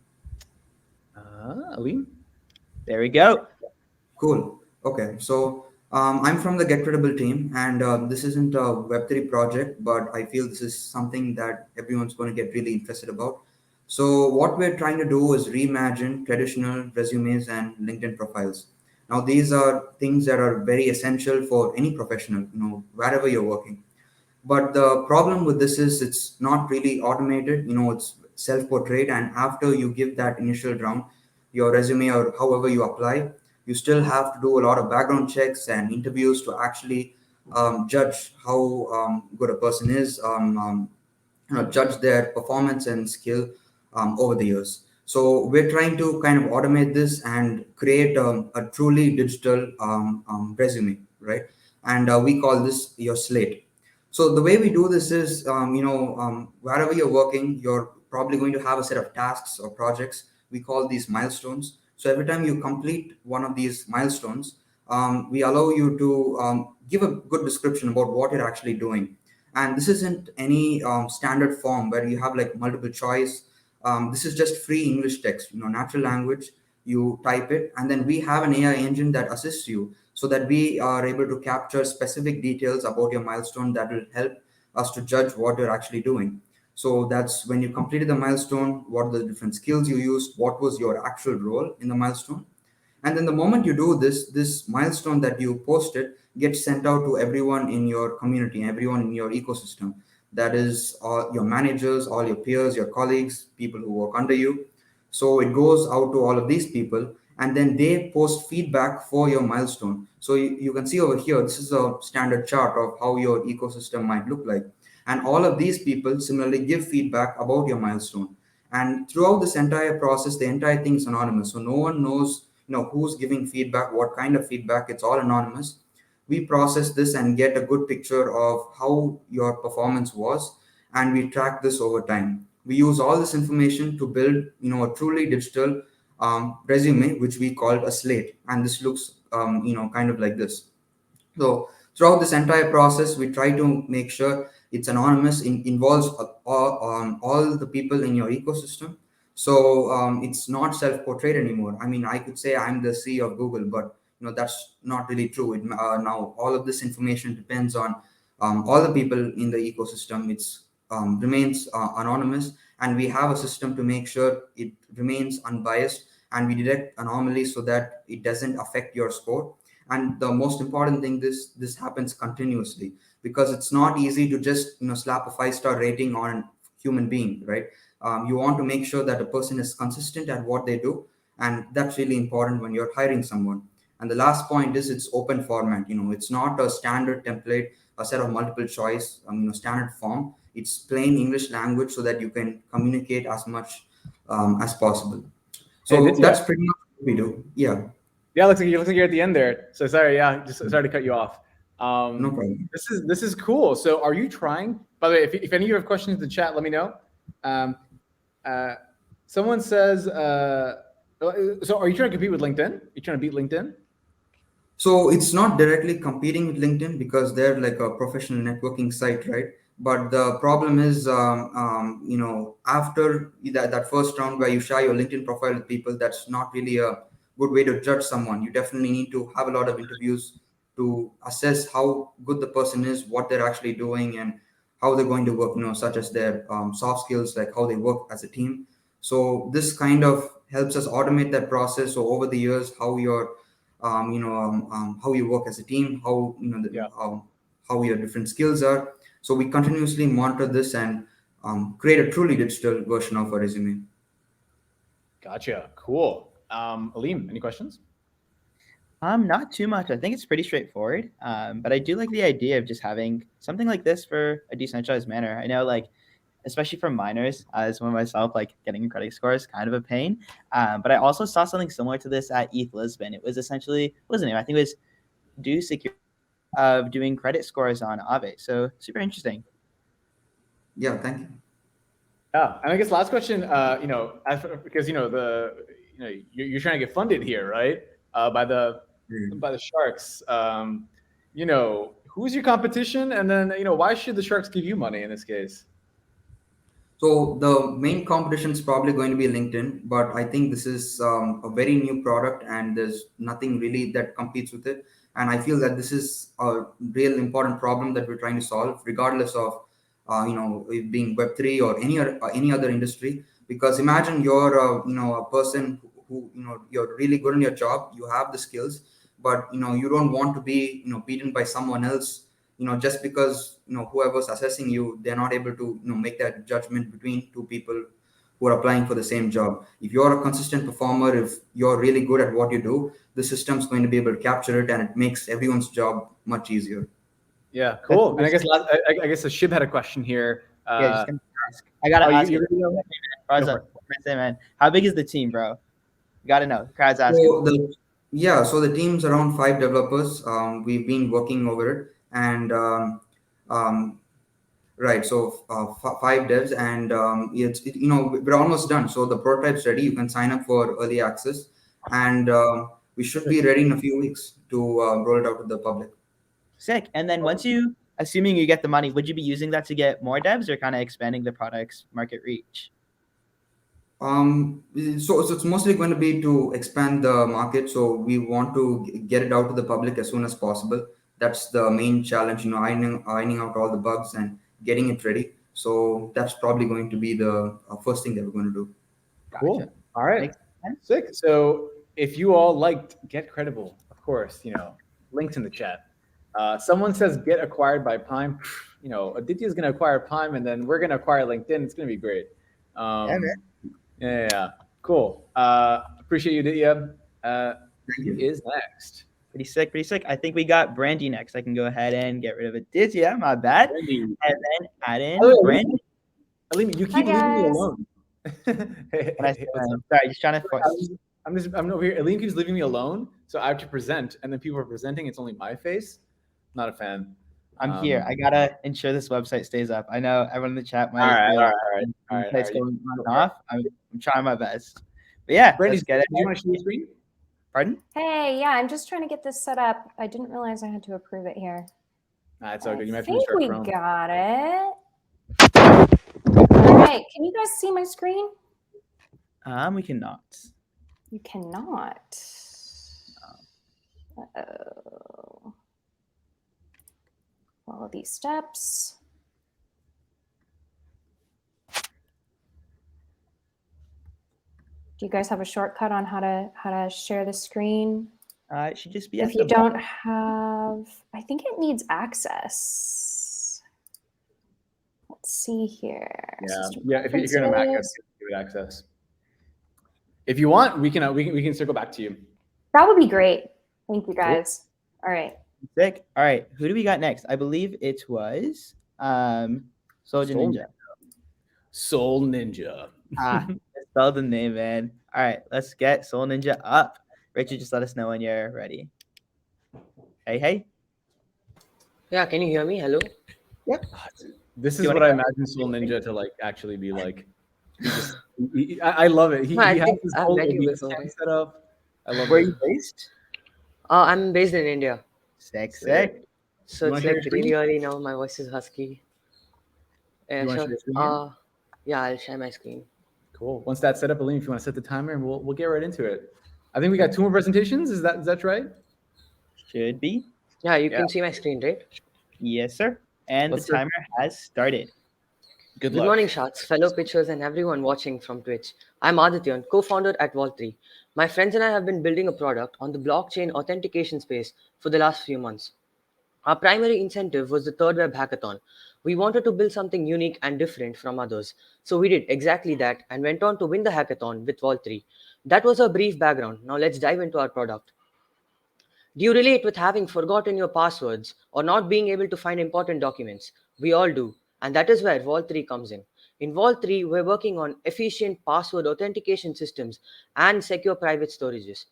Alim? There we go. Cool. Okay, so I'm from the getCredible team, and this isn't a Web3 project, but I feel this is something that everyone's going to get really interested about. So what we're trying to do is reimagine traditional resumes and LinkedIn profiles. Now, these are things that are very essential for any professional, wherever you're working. But the problem with this is it's not really automated. It's self-portrait, and after you give that initial round, your resume or however you apply, you still have to do a lot of background checks and interviews to actually judge how good a person is, judge their performance and skill over the years. So we're trying to kind of automate this and create a truly digital resume, right? And we call this your slate. So the way we do this is, wherever you're working, you're probably going to have a set of tasks or projects. We call these milestones. So every time you complete one of these milestones, we allow you to give a good description about what you're actually doing. And this isn't any standard form where you have like multiple choice. This is just free English text, natural language. You type it, and then we have an AI engine that assists you so that we are able to capture specific details about your milestone that will help us to judge what you're actually doing. So that's when you completed the milestone, what are the different skills you used, what was your actual role in the milestone. And then the moment you do this milestone that you posted gets sent out to everyone in your community, everyone in your ecosystem. That is all your managers, all your peers, your colleagues, people who work under you. So it goes out to all of these people, and then they post feedback for your milestone. So you can see over here, this is a standard chart of how your ecosystem might look like. And all of these people similarly give feedback about your milestone. And throughout this entire process, the entire thing is anonymous. So no one knows who's giving feedback, what kind of feedback. It's all anonymous. We process this and get a good picture of how your performance was, and we track this over time. We use all this information to build a truly digital resume, which we called a slate, and this looks kind of like this. So throughout this entire process, we try to make sure it's anonymous, involves all the people in your ecosystem. So it's not self-portrait anymore. I mean, I could say I'm the CEO of Google, but that's not really true. Now all of this information depends on all the people in the ecosystem. It's remains anonymous, and we have a system to make sure it remains unbiased, and we detect anomalies so that it doesn't affect your score. And the most important thing, this happens continuously, because it's not easy to just slap a 5-star rating on a human being, right? You want to make sure that a person is consistent at what they do, and that's really important when you're hiring someone. And the last point is it's open format. It's not a standard template, a set of multiple choice, standard form. It's plain English language so that you can communicate as much as possible. So that's pretty much what we do. Yeah. Yeah, looks like you're at the end there. So sorry, just sorry to cut you off. No problem. This is cool. So are you trying? By the way, if any of you have questions in the chat, let me know. Someone says, so are you trying to compete with LinkedIn? Are you trying to beat LinkedIn? So it's not directly competing with LinkedIn because they're like a professional networking site, right? But the problem is, after that first round where you share your LinkedIn profile with people, that's not really a good way to judge someone. You definitely need to have a lot of interviews to assess how good the person is, what they're actually doing, and how they're going to work, such as their soft skills, like how they work as a team. So this kind of helps us automate that process. So over the years, how your how you work as a team, how how your different skills are. So we continuously monitor this and create a truly digital version of a resume. Gotcha. Cool. Alim, any questions? Not too much. I think it's pretty straightforward. But I do like the idea of just having something like this for a decentralized manner. I know, like, especially for minors, as one myself, like getting a credit score is kind of a pain. But I also saw something similar to this at ETH Lisbon. It was essentially, what was the name? I think it was Do Secure of doing credit scores on Aave. So super interesting. Yeah, thank you. Yeah, and I guess last question, because you're trying to get funded here, right? By the Sharks. who's your competition, and then why should the Sharks give you money in this case? So the main competition is probably going to be LinkedIn, but I think this is a very new product, and there's nothing really that competes with it. And I feel that this is a real important problem that we're trying to solve, regardless of it being Web3 or any other industry. Because imagine you're a person who you're really good in your job, you have the skills, but you don't want to be beaten by someone else, just because whoever's assessing you, they're not able to make that judgment between two people who are applying for the same job. If you're a consistent performer, if you're really good at what you do, the system's going to be able to capture it, and it makes everyone's job much easier. Yeah, cool. And I guess the Shib had a question here. Just gonna ask. I gotta ask you. Man, how big is the team, bro? You gotta know. Crowd's asking. So the team's around 5 developers. We've been working over it, and right. So 5 devs, and we're almost done. So the prototype's ready. You can sign up for early access, and we should be ready in a few weeks to roll it out to the public. Sick. And then once assuming you get the money, would you be using that to get more devs, or kind of expanding the product's market reach? So it's mostly going to be to expand the market. So we want to get it out to the public as soon as possible. That's the main challenge, ironing out all the bugs and getting it ready. So that's probably going to be the first thing that we're going to do. Cool. Gotcha. All right. Sick. So if you all liked getCredible, of course, links in the chat. Someone says get acquired by Pyme. Aditya is going to acquire Pyme, and then we're going to acquire LinkedIn. It's going to be great. Yeah. Cool. Appreciate you, Aditya. Who is next? Pretty sick. I think we got Brandy next. I can go ahead and get rid of Aditya. My bad. Brandy. And then add in Brandy. You keep leaving me alone. Sorry, just trying to. I'm over here. Aline keeps leaving me alone, so I have to present, and then people are presenting. It's only my face. Not a fan. I'm here. I gotta ensure this website stays up. I know everyone in the chat might. All right. Going off. I'm trying my best. But yeah, Brandy, let's get it. Do you want to share the screen? Pardon? Hey, yeah, I'm just trying to get this set up. I didn't realize I had to approve it here. It's all good. You might I think we Chrome. got it. All right. Can you guys see my screen? We cannot. You cannot. Uh-oh. Follow these steps. Do you guys have a shortcut on how to share the screen? It should just be. If you don't have, I think it needs access. Let's see here. Yeah. If you're gonna Mac, give it access. If you want, we can circle back to you. That would be great. Thank you, guys. Cool. All right. Sick. All right. Who do we got next? I believe it was Soul Ninja. Soul Ninja. Spell the name, man. All right, let's get Soul Ninja up. Richard, just let us know when you're ready. Hey. Yeah, can you hear me? Hello? Yep. This is what I imagine Soul Ninja to actually be like. I love it. He has his whole set up. I love it. Where are you based? I'm based in India. Sick. So it's like really early now. My voice is husky. Yeah, I'll share my screen. Cool. Once that's set up, Aline, if you want to set the timer, and we'll get right into it. I think we got 2 more presentations. Is that right? Should be. Yeah, you can see my screen, right? Yes, sir. And the timer has started. Good morning, Sharks, fellow pitchers, and everyone watching from Twitch. I'm Adityan, co-founder at Vault3. My friends and I have been building a product on the blockchain authentication space for the last few months. Our primary incentive was the Third Web Hackathon. We wanted to build something unique and different from others. So we did exactly that and went on to win the hackathon with Vault3. That was a brief background. Now let's dive into our product. Do you relate with having forgotten your passwords or not being able to find important documents? We all do. And that is where Vault3 comes in. In Vault3, we're working on efficient password authentication systems and secure private storages.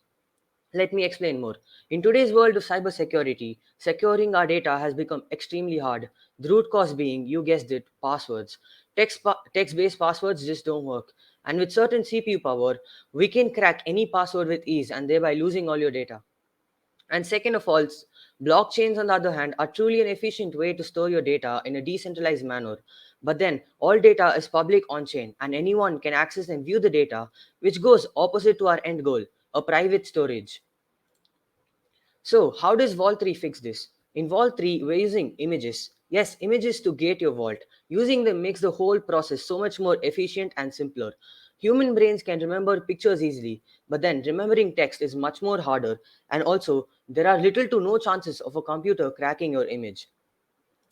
Let me explain more. In today's world of cybersecurity, securing our data has become extremely hard. The root cause being, you guessed it, passwords. Text-based passwords just don't work. And with certain CPU power, we can crack any password with ease and thereby losing all your data. And second of all, blockchains, on the other hand, are truly an efficient way to store your data in a decentralized manner. But then all data is public on-chain, and anyone can access and view the data, which goes opposite to our end goal, a private storage. So how does Vault 3 fix this? In Vault 3, we're using images. Yes, images to gate your vault. Using them makes the whole process so much more efficient and simpler. Human brains can remember pictures easily, but then remembering text is much more harder. And also, there are little to no chances of a computer cracking your image.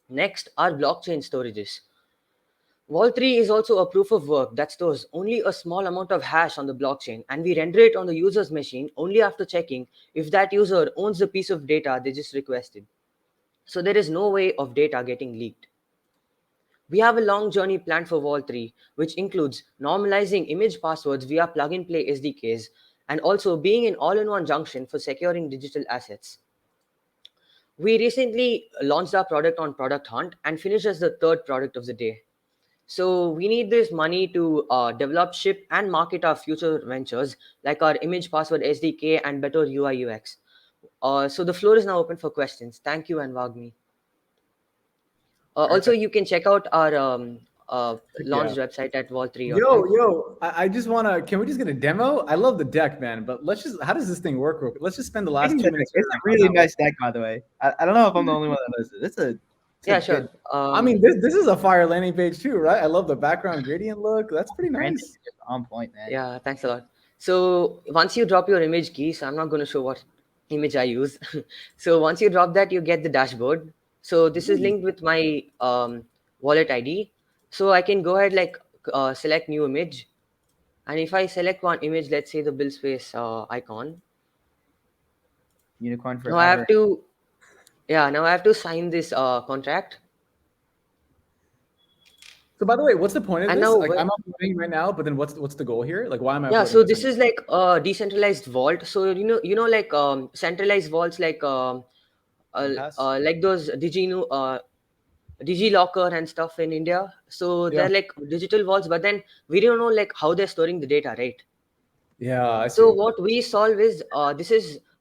Next are blockchain storages. Vault 3 is also a proof of work that stores only a small amount of hash on the blockchain, and we render it on the user's machine only after checking if that user owns the piece of data they just requested. So there is no way of data getting leaked. We have a long journey planned for Vault 3, which includes normalizing image passwords via plug-and-play SDKs, and also being an all-in-one junction for securing digital assets. We recently launched our product on Product Hunt and finished as the third product of the day. So we need this money to develop, ship, and market our future ventures like our image password SDK and better UI UX. So the floor is now open for questions. Thank you, and Wagmi. Also, you can check out our launched website at vault3. I just want to, can we just get a demo? I love the deck, man, but let's just, how does this thing work real quick? Let's just spend the last 2 minutes. It's a really nice deck, by the way. I don't know if I'm the only one that knows it. It's sure. Good, I mean, this is a fire landing page too, right? I love the background gradient look. That's pretty nice. On point, man. Yeah, thanks a lot. So once you drop your image key, so I'm not going to show what image I use. So once you drop that, you get the dashboard. So this is linked with my wallet ID. So I can go ahead, like select new image. And if I select one image, let's say the Buildspace icon. Unicorn forever. Now I have to sign this contract. So by the way, what's the point of And this? now, like I'm uploading right now, but then what's the goal here? Like why am I? Yeah, so this is like a decentralized vault. So like centralized vaults like those DigiLocker and stuff in India. So they're like digital vaults, but then we don't know like how they're storing the data, right? Yeah, I see. So what we solve is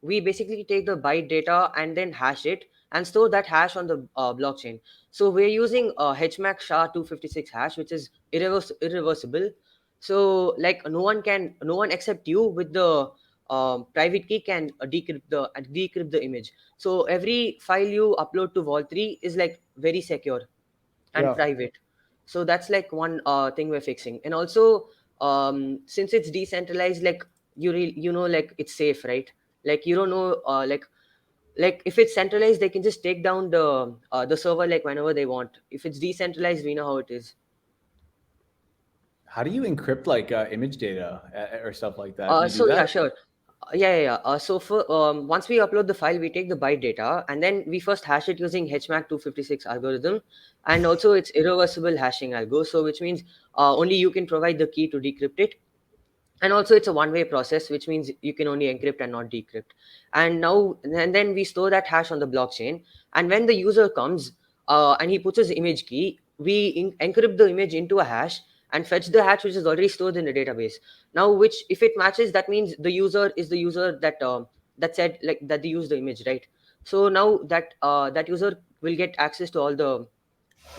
we basically take the byte data and then hash it and store that hash on the blockchain. So we're using HMAC SHA-256 hash, which is irreversible. So like no one except you with the private key can decrypt the image. So every file you upload to Vault 3 is like very secure and private. So that's like one thing we're fixing. And also since it's decentralized, like like it's safe, right? Like you don't know like if it's centralized, they can just take down the server like whenever they want. If it's decentralized, we know how it is. How do you encrypt like image data or stuff like that? Yeah, sure. So for once we upload the file, we take the byte data and then we first hash it using HMAC 256 algorithm, and also it's irreversible hashing algo. So which means only you can provide the key to decrypt it. And also it's a one-way process, which means you can only encrypt and not decrypt. And then we store that hash on the blockchain. And when the user comes and he puts his image key, we encrypt the image into a hash and fetch the hash which is already stored in the database. Now, which if it matches, that means the user is the user that said like that they use the image, right? So now that user will get access to all the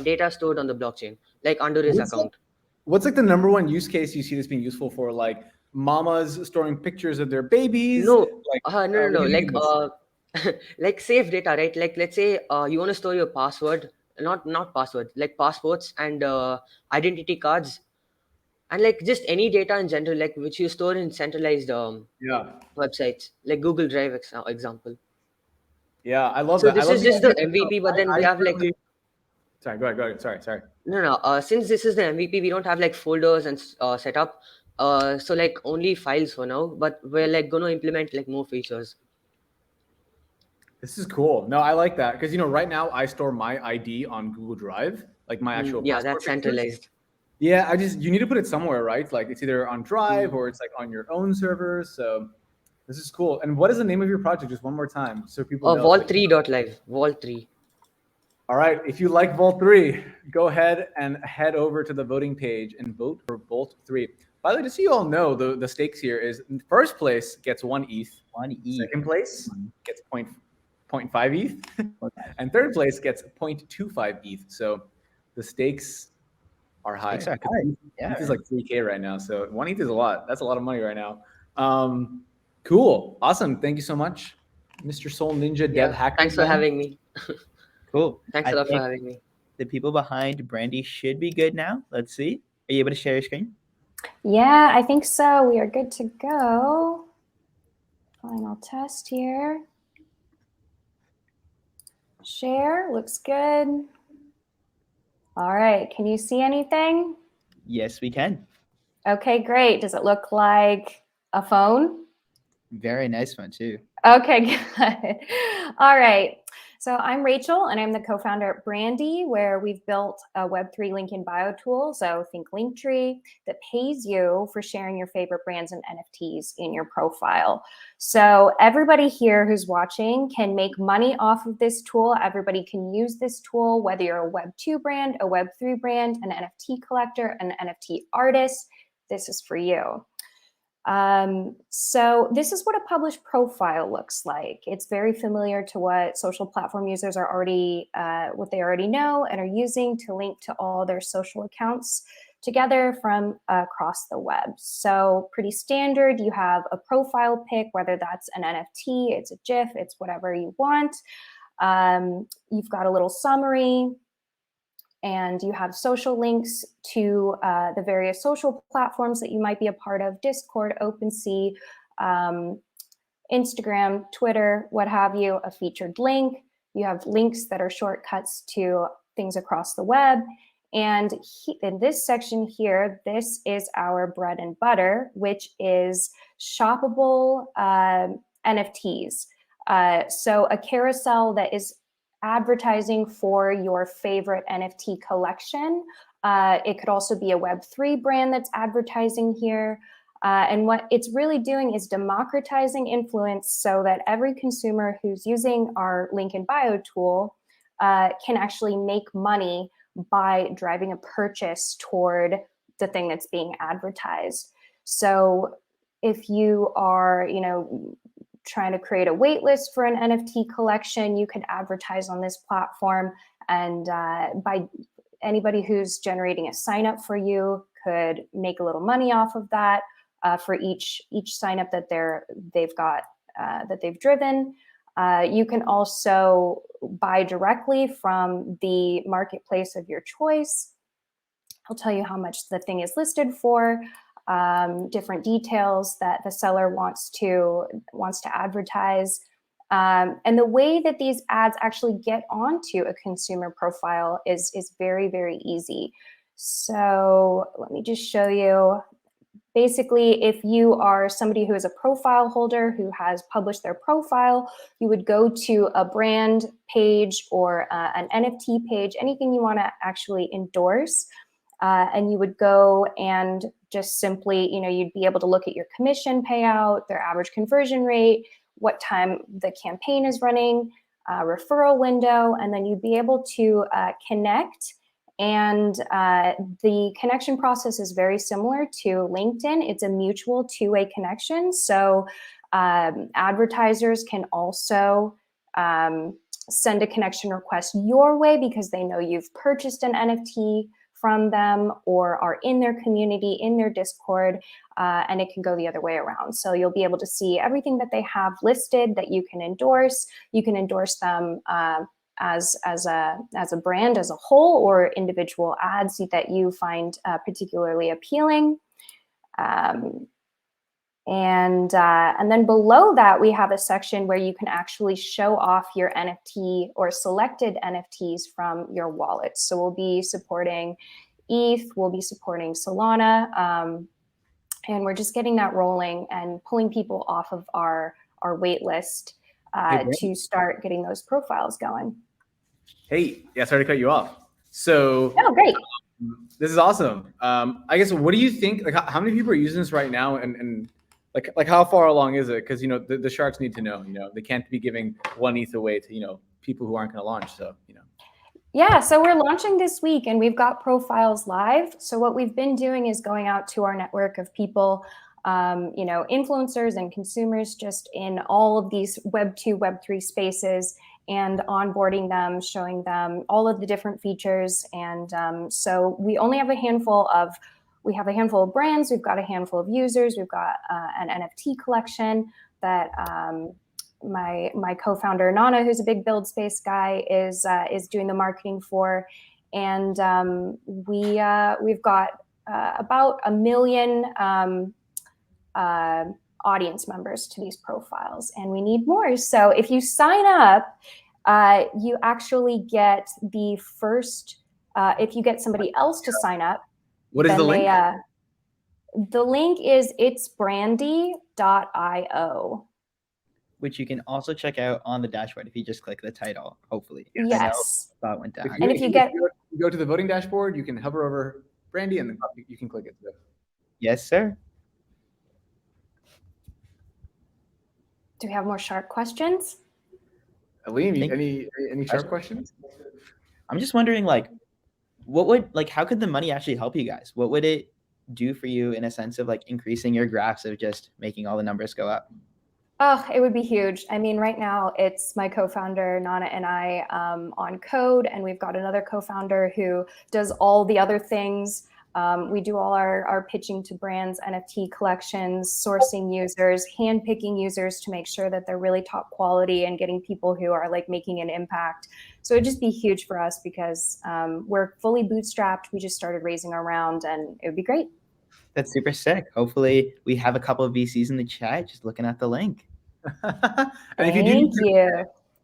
data stored on the blockchain, like under his account. What's like the number one use case you see this being useful for? Like mamas storing pictures of their babies? No, like like safe data, right? Like let's say you want to store your password, not password, like passports and identity cards, and like just any data in general, like which you store in centralized websites, like Google Drive example. Yeah, I love so that. So this is just the MVP, but then we have like. Sorry, go ahead. Sorry. No. Since this is the MVP, we don't have like folders and set up. So like only files for now, but we're like going to implement like more features. This is cool. No, I like that because right now I store my ID on Google Drive, like my actual. Yeah, that's centralized. Yeah, you need to put it somewhere, right? Like it's either on Drive or it's like on your own server. So this is cool. And what is the name of your project? Just one more time, so people know. Vault3.live. Vault 3. All right. If you like Vault 3, go ahead and head over to the voting page and vote for Vault 3. By the way, just so you all know, the stakes here is first place gets 1 ETH. 1 ETH. Second place gets 0.5 ETH. And third place gets 0.25 ETH. So the stakes are high. Stakes are high. Yeah. ETH is like 3K right now. So 1 ETH is a lot. That's a lot of money right now. Cool. Awesome. Thank you so much, Mr. Soul Ninja Dev Hacker. Thanks for having me. Cool. Thanks a lot for having me. The people behind Brandy should be good now. Let's see. Are you able to share your screen? Yeah, I think so. We are good to go. Final test here. Share, looks good. All right, can you see anything? Yes, we can. Okay, great. Does it look like a phone? Very nice one too. Okay, good. All right. So I'm Rachel, and I'm the co-founder at Brandy, where we've built a Web3 link in bio tool. So think Linktree that pays you for sharing your favorite brands and NFTs in your profile. So everybody here who's watching can make money off of this tool. Everybody can use this tool, whether you're a Web2 brand, a Web3 brand, an NFT collector, an NFT artist. This is for you. So this is what a published profile looks like. It's very familiar to what social platform users are already, what they already know and are using to link to all their social accounts together from across the web. So pretty standard. You have a profile pic, whether that's an NFT, it's a GIF, it's whatever you want. You've got a little summary, and you have social links to the various social platforms that you might be a part of: Discord, OpenSea, Instagram, Twitter, what have you, a featured link. You have links that are shortcuts to things across the web. And in this section here, this is our bread and butter, which is shoppable NFTs. So a carousel that is advertising for your favorite NFT collection. It could also be a Web3 brand that's advertising here. And what it's really doing is democratizing influence so that every consumer who's using our link in bio tool can actually make money by driving a purchase toward the thing that's being advertised. So if you are, trying to create a wait list for an NFT collection, you could advertise on this platform, and by anybody who's generating a sign up for you could make a little money off of that for each sign up that they've driven. You can also buy directly from the marketplace of your choice. I'll tell you how much the thing is listed for. Different details that the seller wants to advertise. And the way that these ads actually get onto a consumer profile is very, very easy. So let me just show you. Basically, if you are somebody who is a profile holder who has published their profile, you would go to a brand page or an NFT page, anything you want to actually endorse. And you would go and just simply, you'd be able to look at your commission payout, their average conversion rate, what time the campaign is running, referral window, and then you'd be able to connect. And the connection process is very similar to LinkedIn. It's a mutual two-way connection. So advertisers can also send a connection request your way because they know you've purchased an NFT from them or are in their community, in their Discord, and it can go the other way around. So you'll be able to see everything that they have listed that you can endorse. You can endorse them as a brand as a whole, or individual ads that you find particularly appealing. And then below that, we have a section where you can actually show off your NFT or selected NFTs from your wallet. So we'll be supporting ETH, we'll be supporting Solana, and we're just getting that rolling and pulling people off of our wait list to start getting those profiles going. Hey, yeah, sorry to cut you off. So, oh, great. This is awesome. I guess, what do you think? Like, how many people are using this right now, and like how far along is it? Because the sharks need to know. They can't be giving 1 ETH away to people who aren't going to launch. So Yeah, so we're launching this week and we've got profiles live. So what we've been doing is going out to our network of people, influencers and consumers just in all of these Web 2, Web 3 spaces and onboarding them, showing them all of the different features. And so we only have a handful of brands, we've got a handful of users, we've got an NFT collection that my co-founder Nana, who's a big Buildspace guy, is doing the marketing for, and we've got about 1 million audience members to these profiles, and we need more. So if you sign up, you actually get the first. If you get somebody else to sign up, what is the link? The link is it's Brandy.io. Which you can also check out on the dashboard if you just click the title, hopefully. Yes. That went down. If you go to the voting dashboard, you can hover over Brandy and then you can click it. Yes, sir. Do we have more shark questions? Aleem, any shark questions? I'm just wondering, how could the money actually help you guys? What would it do for you in a sense of increasing your graphs of just making all the numbers go up? Oh, it would be huge. I mean, right now it's my co-founder Nana and I on code, and we've got another co-founder who does all the other things. We do all our pitching to brands, NFT collections, sourcing users, handpicking users to make sure that they're really top quality and getting people who are making an impact. So it'd just be huge for us because we're fully bootstrapped. We just started raising our round and it would be great. That's super sick. Hopefully we have a couple of VCs in the chat just looking at the link. And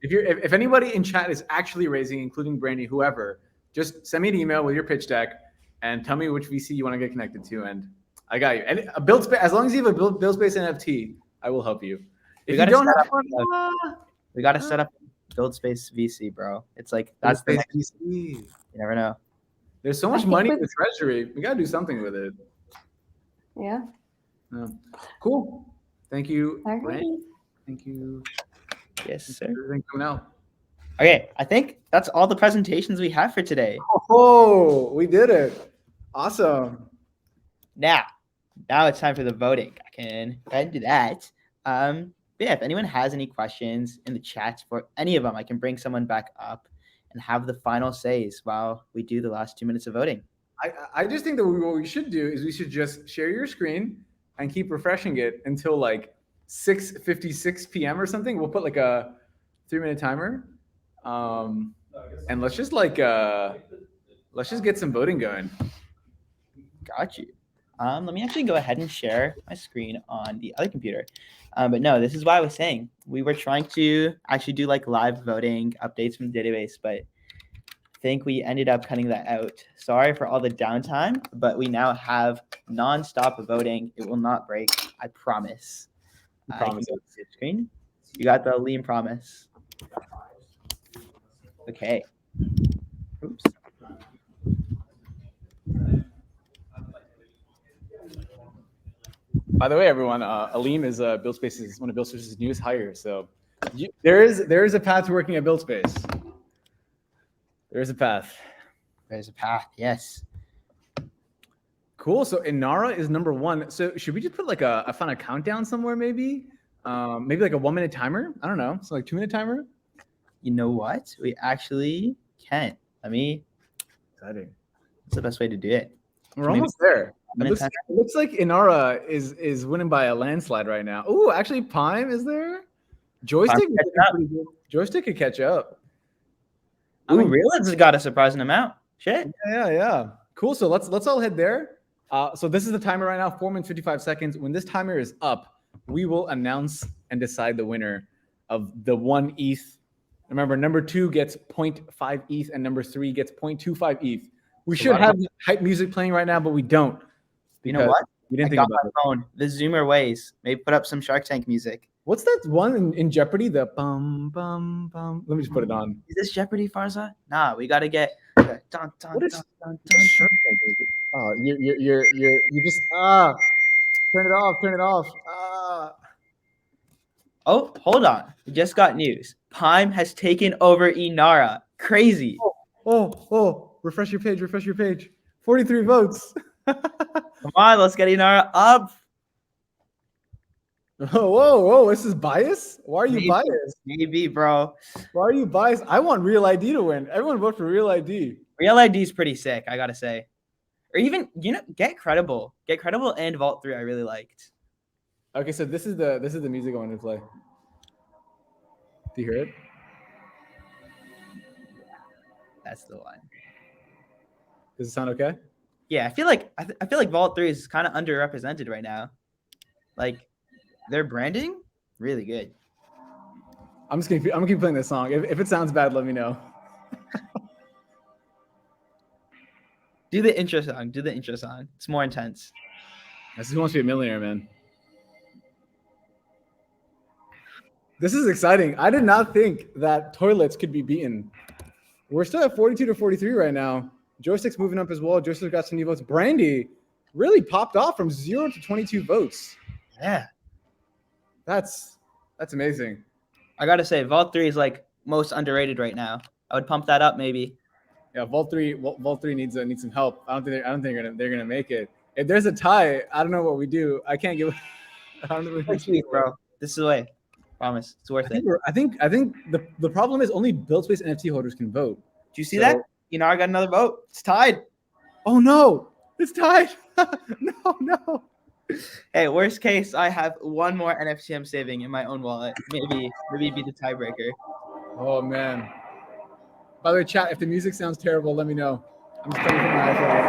if anybody in chat is actually raising, including Brandy, whoever, just send me an email with your pitch deck and tell me which VC you want to get connected to, and I got you. And a Buildspace, as long as you have a Buildspace NFT, I will help you. If you don't have one, we got to set up Buildspace VC, bro. It's that's the next VC. You never know. There's so much money in the treasury. We got to do something with it. Yeah. Cool. Thank you, Brandy. Thank you. Yes, sir. Everything coming out. Okay, I think that's all the presentations we have for today. Oh, we did it. Awesome. Now it's time for the voting. I can go ahead and do that. Yeah, if anyone has any questions in the chat for any of them, I can bring someone back up and have the final says while we do the last 2 minutes of voting. I just think that what we should do is we should just share your screen and keep refreshing it until 6:56 p.m. or something. We'll put a 3-minute timer. And let's just get some voting going. Got you. Let me actually go ahead and share my screen on the other computer. But no, this is why I was saying we were trying to actually do live voting updates from the database, but I think we ended up cutting that out. Sorry for all the downtime, but we now have non-stop voting. It will not break. I promise. Promise. Screen. You got the Liam promise. Okay. Oops. By the way, everyone, Aleem is Buildspace's one of Buildspace's newest hires. So there is a path to working at Buildspace. There is a path. There's a path. Yes. Cool. So Inarah is number 1. So should we just put a fun countdown somewhere? Maybe a 1-minute timer. I don't know. So 2-minute timer. You know what? We actually can. Exciting. That's the best way to do it. We're almost there. It looks like Inarah is winning by a landslide right now. Oh, actually, Pyme is there. Joystik could catch up. realid's got a surprising amount. Shit. Yeah. Cool. So let's all head there. So this is the timer right now, 4 minutes 55 seconds. When this timer is up, we will announce and decide the winner of the 1 ETH. Remember, number 2 gets 0.5 ETH and number 3 gets 0.25 ETH. We should have the hype music playing right now, but we don't. You know what? We didn't think about my phone. The Zoomer ways. Maybe put up some Sharktank music. What's that one in Jeopardy? The bum bum bum. Let me just put it on. Is this Jeopardy, Farza? Nah, we gotta get. Dun, dun, What is dun, dun, Sharktank? Oh, you just turn it off. Oh, hold on. We just got news. Pyme has taken over Inarah. Crazy. Refresh your page. 43 votes. Come on, let's get Inarah up. Whoa. This is bias? Why are you biased? Maybe, bro. Why are you biased? I want Real ID to win. Everyone vote for Real ID. Real ID is pretty sick, I gotta say. Or even, getCredible. getCredible and Vault 3 I really liked. Okay, so this is the music I want to play. Do you hear it? That's the one. Does it sound okay? Yeah, I feel like Vault 3 is kind of underrepresented right now. Like, their branding, really good. I'm gonna keep playing this song. If it sounds bad, let me know. Do the intro song. It's more intense. This is Who Wants to Be a Millionaire, man. This is exciting. I did not think that toilets could be beaten. We're still at 42-43 right now. Joystik's moving up as well. Joystik got some new votes. Brandy really popped off from 0 to 22 votes. Yeah. That's amazing. I gotta say, Vault 3 is like most underrated right now. I would pump that up maybe. Yeah, Vault 3 needs some help. I don't think they're gonna make it. If there's a tie, I don't know what we do. I can't give. I don't know what we do, bro. This is the way. Promise, it's worth it. I think the problem is only Buildspace NFT holders can vote. Do you see that? I got another vote. It's tied. Oh no, it's tied. No. Hey, worst case, I have one more NFT I'm saving in my own wallet. Maybe be the tiebreaker. Oh man. By the way, chat, if the music sounds terrible, let me know. I'm just playing from my iPhone.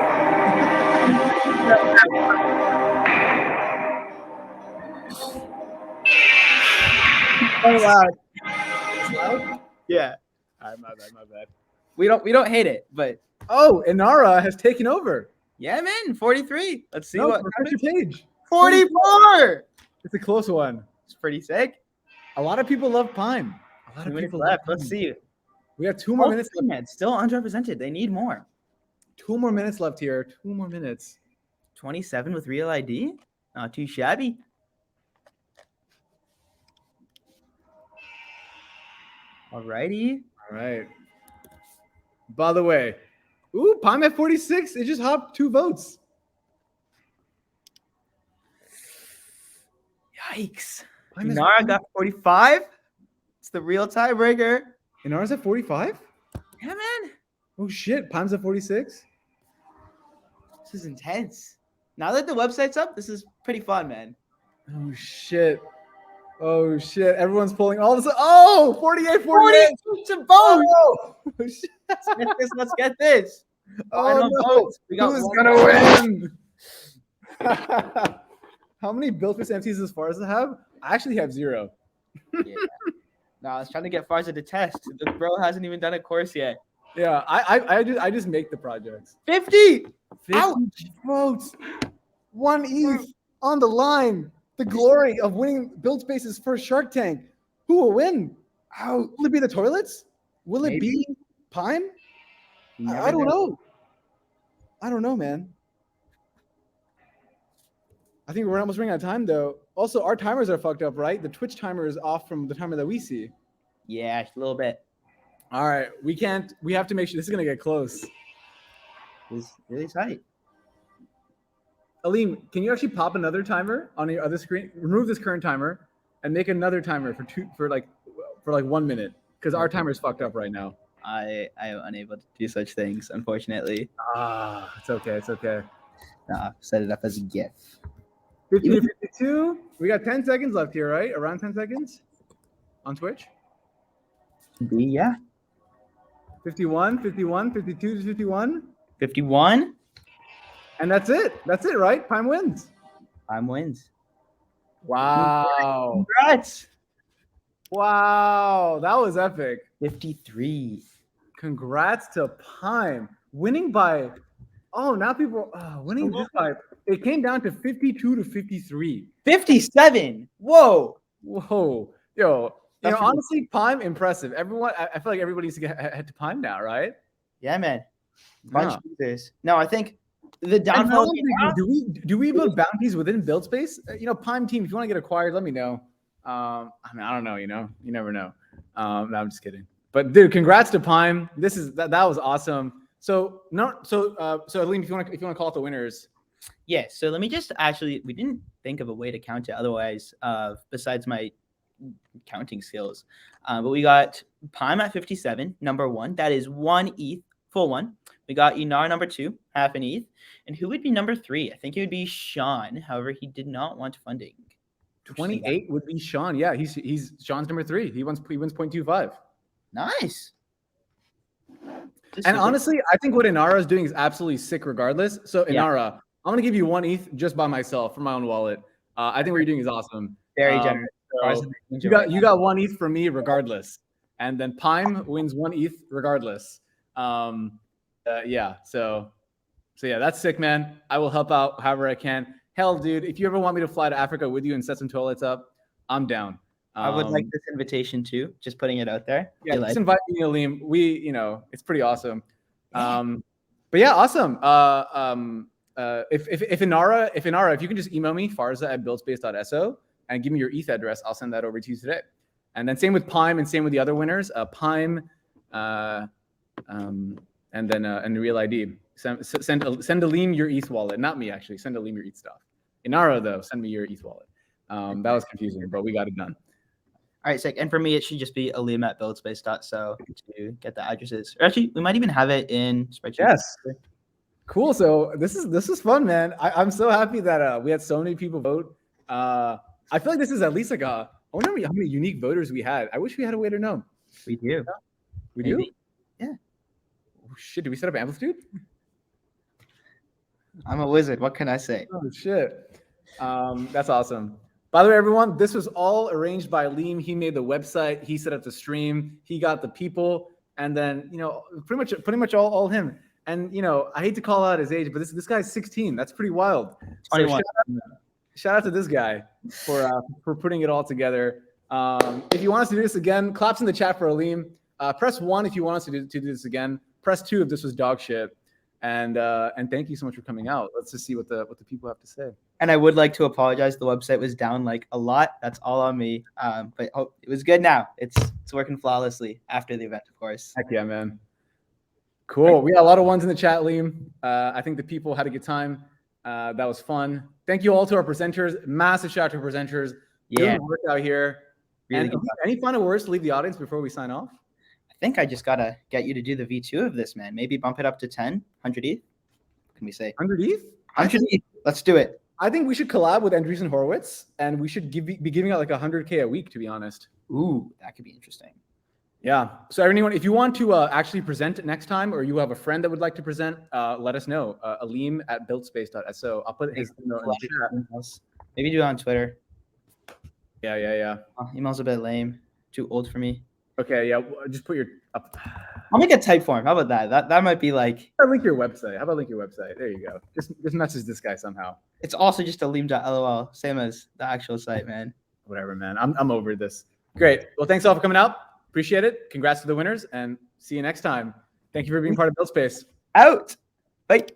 So loud. It's loud? Yeah. All right, my bad. We don't hate it, but Inarah has taken over. yeah, man, 43. Let's see what refresh your page. 44. It's a close one. It's pretty sick. A lot of people love Pyme. A lot of 2 minutes people left. love Let's Pyme. see. We have 2 more minutes left. Man, still underrepresented. They need more. 2 more minutes left here. 2 more minutes. 27 with Real ID. Not too shabby. Alrighty. All right. By the way, Pyme at 46. It just hopped 2 votes. Yikes. Inarah got 45. It's the real tiebreaker. Inarah's at 45? Yeah, man. Oh shit. Pyme's at 46. This is intense. Now that the website's up, this is pretty fun, man. Oh shit. Everyone's pulling all this. Oh, 48. 48 to vote. Oh, shit. Let's get this. Oh, no. Votes. Who's gonna win? How many Buildspace MCs does Farza have? I actually have 0. Yeah. No, I was trying to get Farza to test. The bro hasn't even done a course yet. Yeah, I just make the projects. 50 votes. 1 ETH on the line. The glory of winning Buildspace's first Shark Tank. Who will win? Will it be the toilets? Will it be Pyme? I don't know. I don't know, man. I think we're almost running out of time, though. Also, our timers are fucked up, right? The Twitch timer is off from the timer that we see. Yeah, a little bit. All right, we have to make sure this is gonna get close. It's really tight. Aleem, can you actually pop another timer on your other screen? Remove this current timer and make another timer for like 1 minute, because our timer is fucked up right now. I am unable to do such things, unfortunately. It's okay. Nah, set it up as a GIF. 52. We got 10 seconds left here, right? Around 10 seconds on Twitch. Yeah. 51, 52 to 51. 51. And that's it, right? Pyme wins. Pyme wins. Wow. Congrats. Wow, that was epic. 53. Congrats to Pyme. Winning by, now people winning this by, it came down to 52 to 53. 57. Whoa. Yo, honestly, Pyme, impressive. Everyone, I feel like everybody needs to head to Pyme now, right? Yeah, man. Bunch of users. No, I think the downfall. Do we build bounties within Buildspace? Pyme team, if you want to get acquired, let me know. I don't know. You never know. No, I'm just kidding. But dude, congrats to Pyme. That was awesome. So Aleem, if you want to call out the winners. Yeah. So let me just we didn't think of a way to count it otherwise, besides my counting skills. But we got Pyme at 57, number 1. That is 1 ETH, full one. We got Inarah number 2, half an ETH. And who would be number 3? I think it would be Sean. However, he did not want funding. 28 would be Sean. Yeah, he's Sean's number 3. He wins 0.25. Nice. And honestly, I think what Inarah is doing is absolutely sick regardless. So Inarah, I'm gonna give you 1 ETH just by myself from my own wallet. I think what you're doing is awesome. Very generous. So you got 1 ETH from me regardless. And then Pyme wins 1 ETH regardless. Yeah. So yeah, that's sick, man. I will help out however I can. Hell, dude, if you ever want me to fly to Africa with you and set some toilets up, I'm down. I would like this invitation too. Just putting it out there. Yeah, just invite me, Aleem. It's pretty awesome. But yeah, awesome. If Inarah, if you can just email me, farza@buildspace.so, and give me your ETH address, I'll send that over to you today. And then same with Pyme and same with the other winners. Pyme, and Real ID. Send Aleem your ETH wallet, not me actually. Send Aleem your ETH stuff. Inarah though, send me your ETH wallet. That was confusing, but we got it done. All right, sick. And for me, it should just be aleem@buildspace.so to get the addresses. Or actually, we might even have it in spreadsheet. Yes. Cool. So this is fun, man. I'm so happy that we had so many people vote. I feel like this is at least like I wonder how many unique voters we had. I wish we had a way to know. We do. We do? Yeah. Oh, shit. Did we set up Amplitude? I'm a wizard. What can I say? Oh, shit. That's awesome. By the way, everyone, this was all arranged by Aleem. He made the website. He set up the stream. He got the people. And then, pretty much all him. And, I hate to call out his age, but this guy's 16. That's pretty wild. 21. So shout out to this guy for putting it all together. If you want us to do this again, claps in the chat for Aleem. Press 1 if you want us to do this again. Press 2 if this was dog shit. And thank you so much for coming out. Let's just see what the people have to say. And I would like to apologize. The website was down like a lot. That's all on me. But it was good now. It's working flawlessly after the event, of course. Heck yeah, man. Cool. We got a lot of ones in the chat, Aleem. I think the people had a good time. That was fun. Thank you all to our presenters. Massive shout out to our presenters. Yeah. Good work out here. Really and any final words to leave the audience before we sign off? I think I just got to get you to do the V2 of this, man. Maybe bump it up to 10, 100 ETH. Can we say? 100 ETH? 100 ETH. Let's do it. I think we should collab with Andreessen Horowitz, and we should be giving out like 100K a week, to be honest. Ooh, that could be interesting. Yeah. So anyone, if you want to actually present next time, or you have a friend that would like to present, let us know. Aleem@buildspace.so. I'll put his email in the chat. Maybe do it on Twitter. Yeah. Email's a bit lame. Too old for me. Okay, yeah. Just put your. I'll make a type form. How about that? That might be like. How about link your website? There you go. Just message this guy somehow. It's also just aleem.lol, same as the actual site, man. Whatever, man. I'm over this. Great. Well, thanks all for coming out. Appreciate it. Congrats to the winners, and see you next time. Thank you for being part of Buildspace. Out. Bye.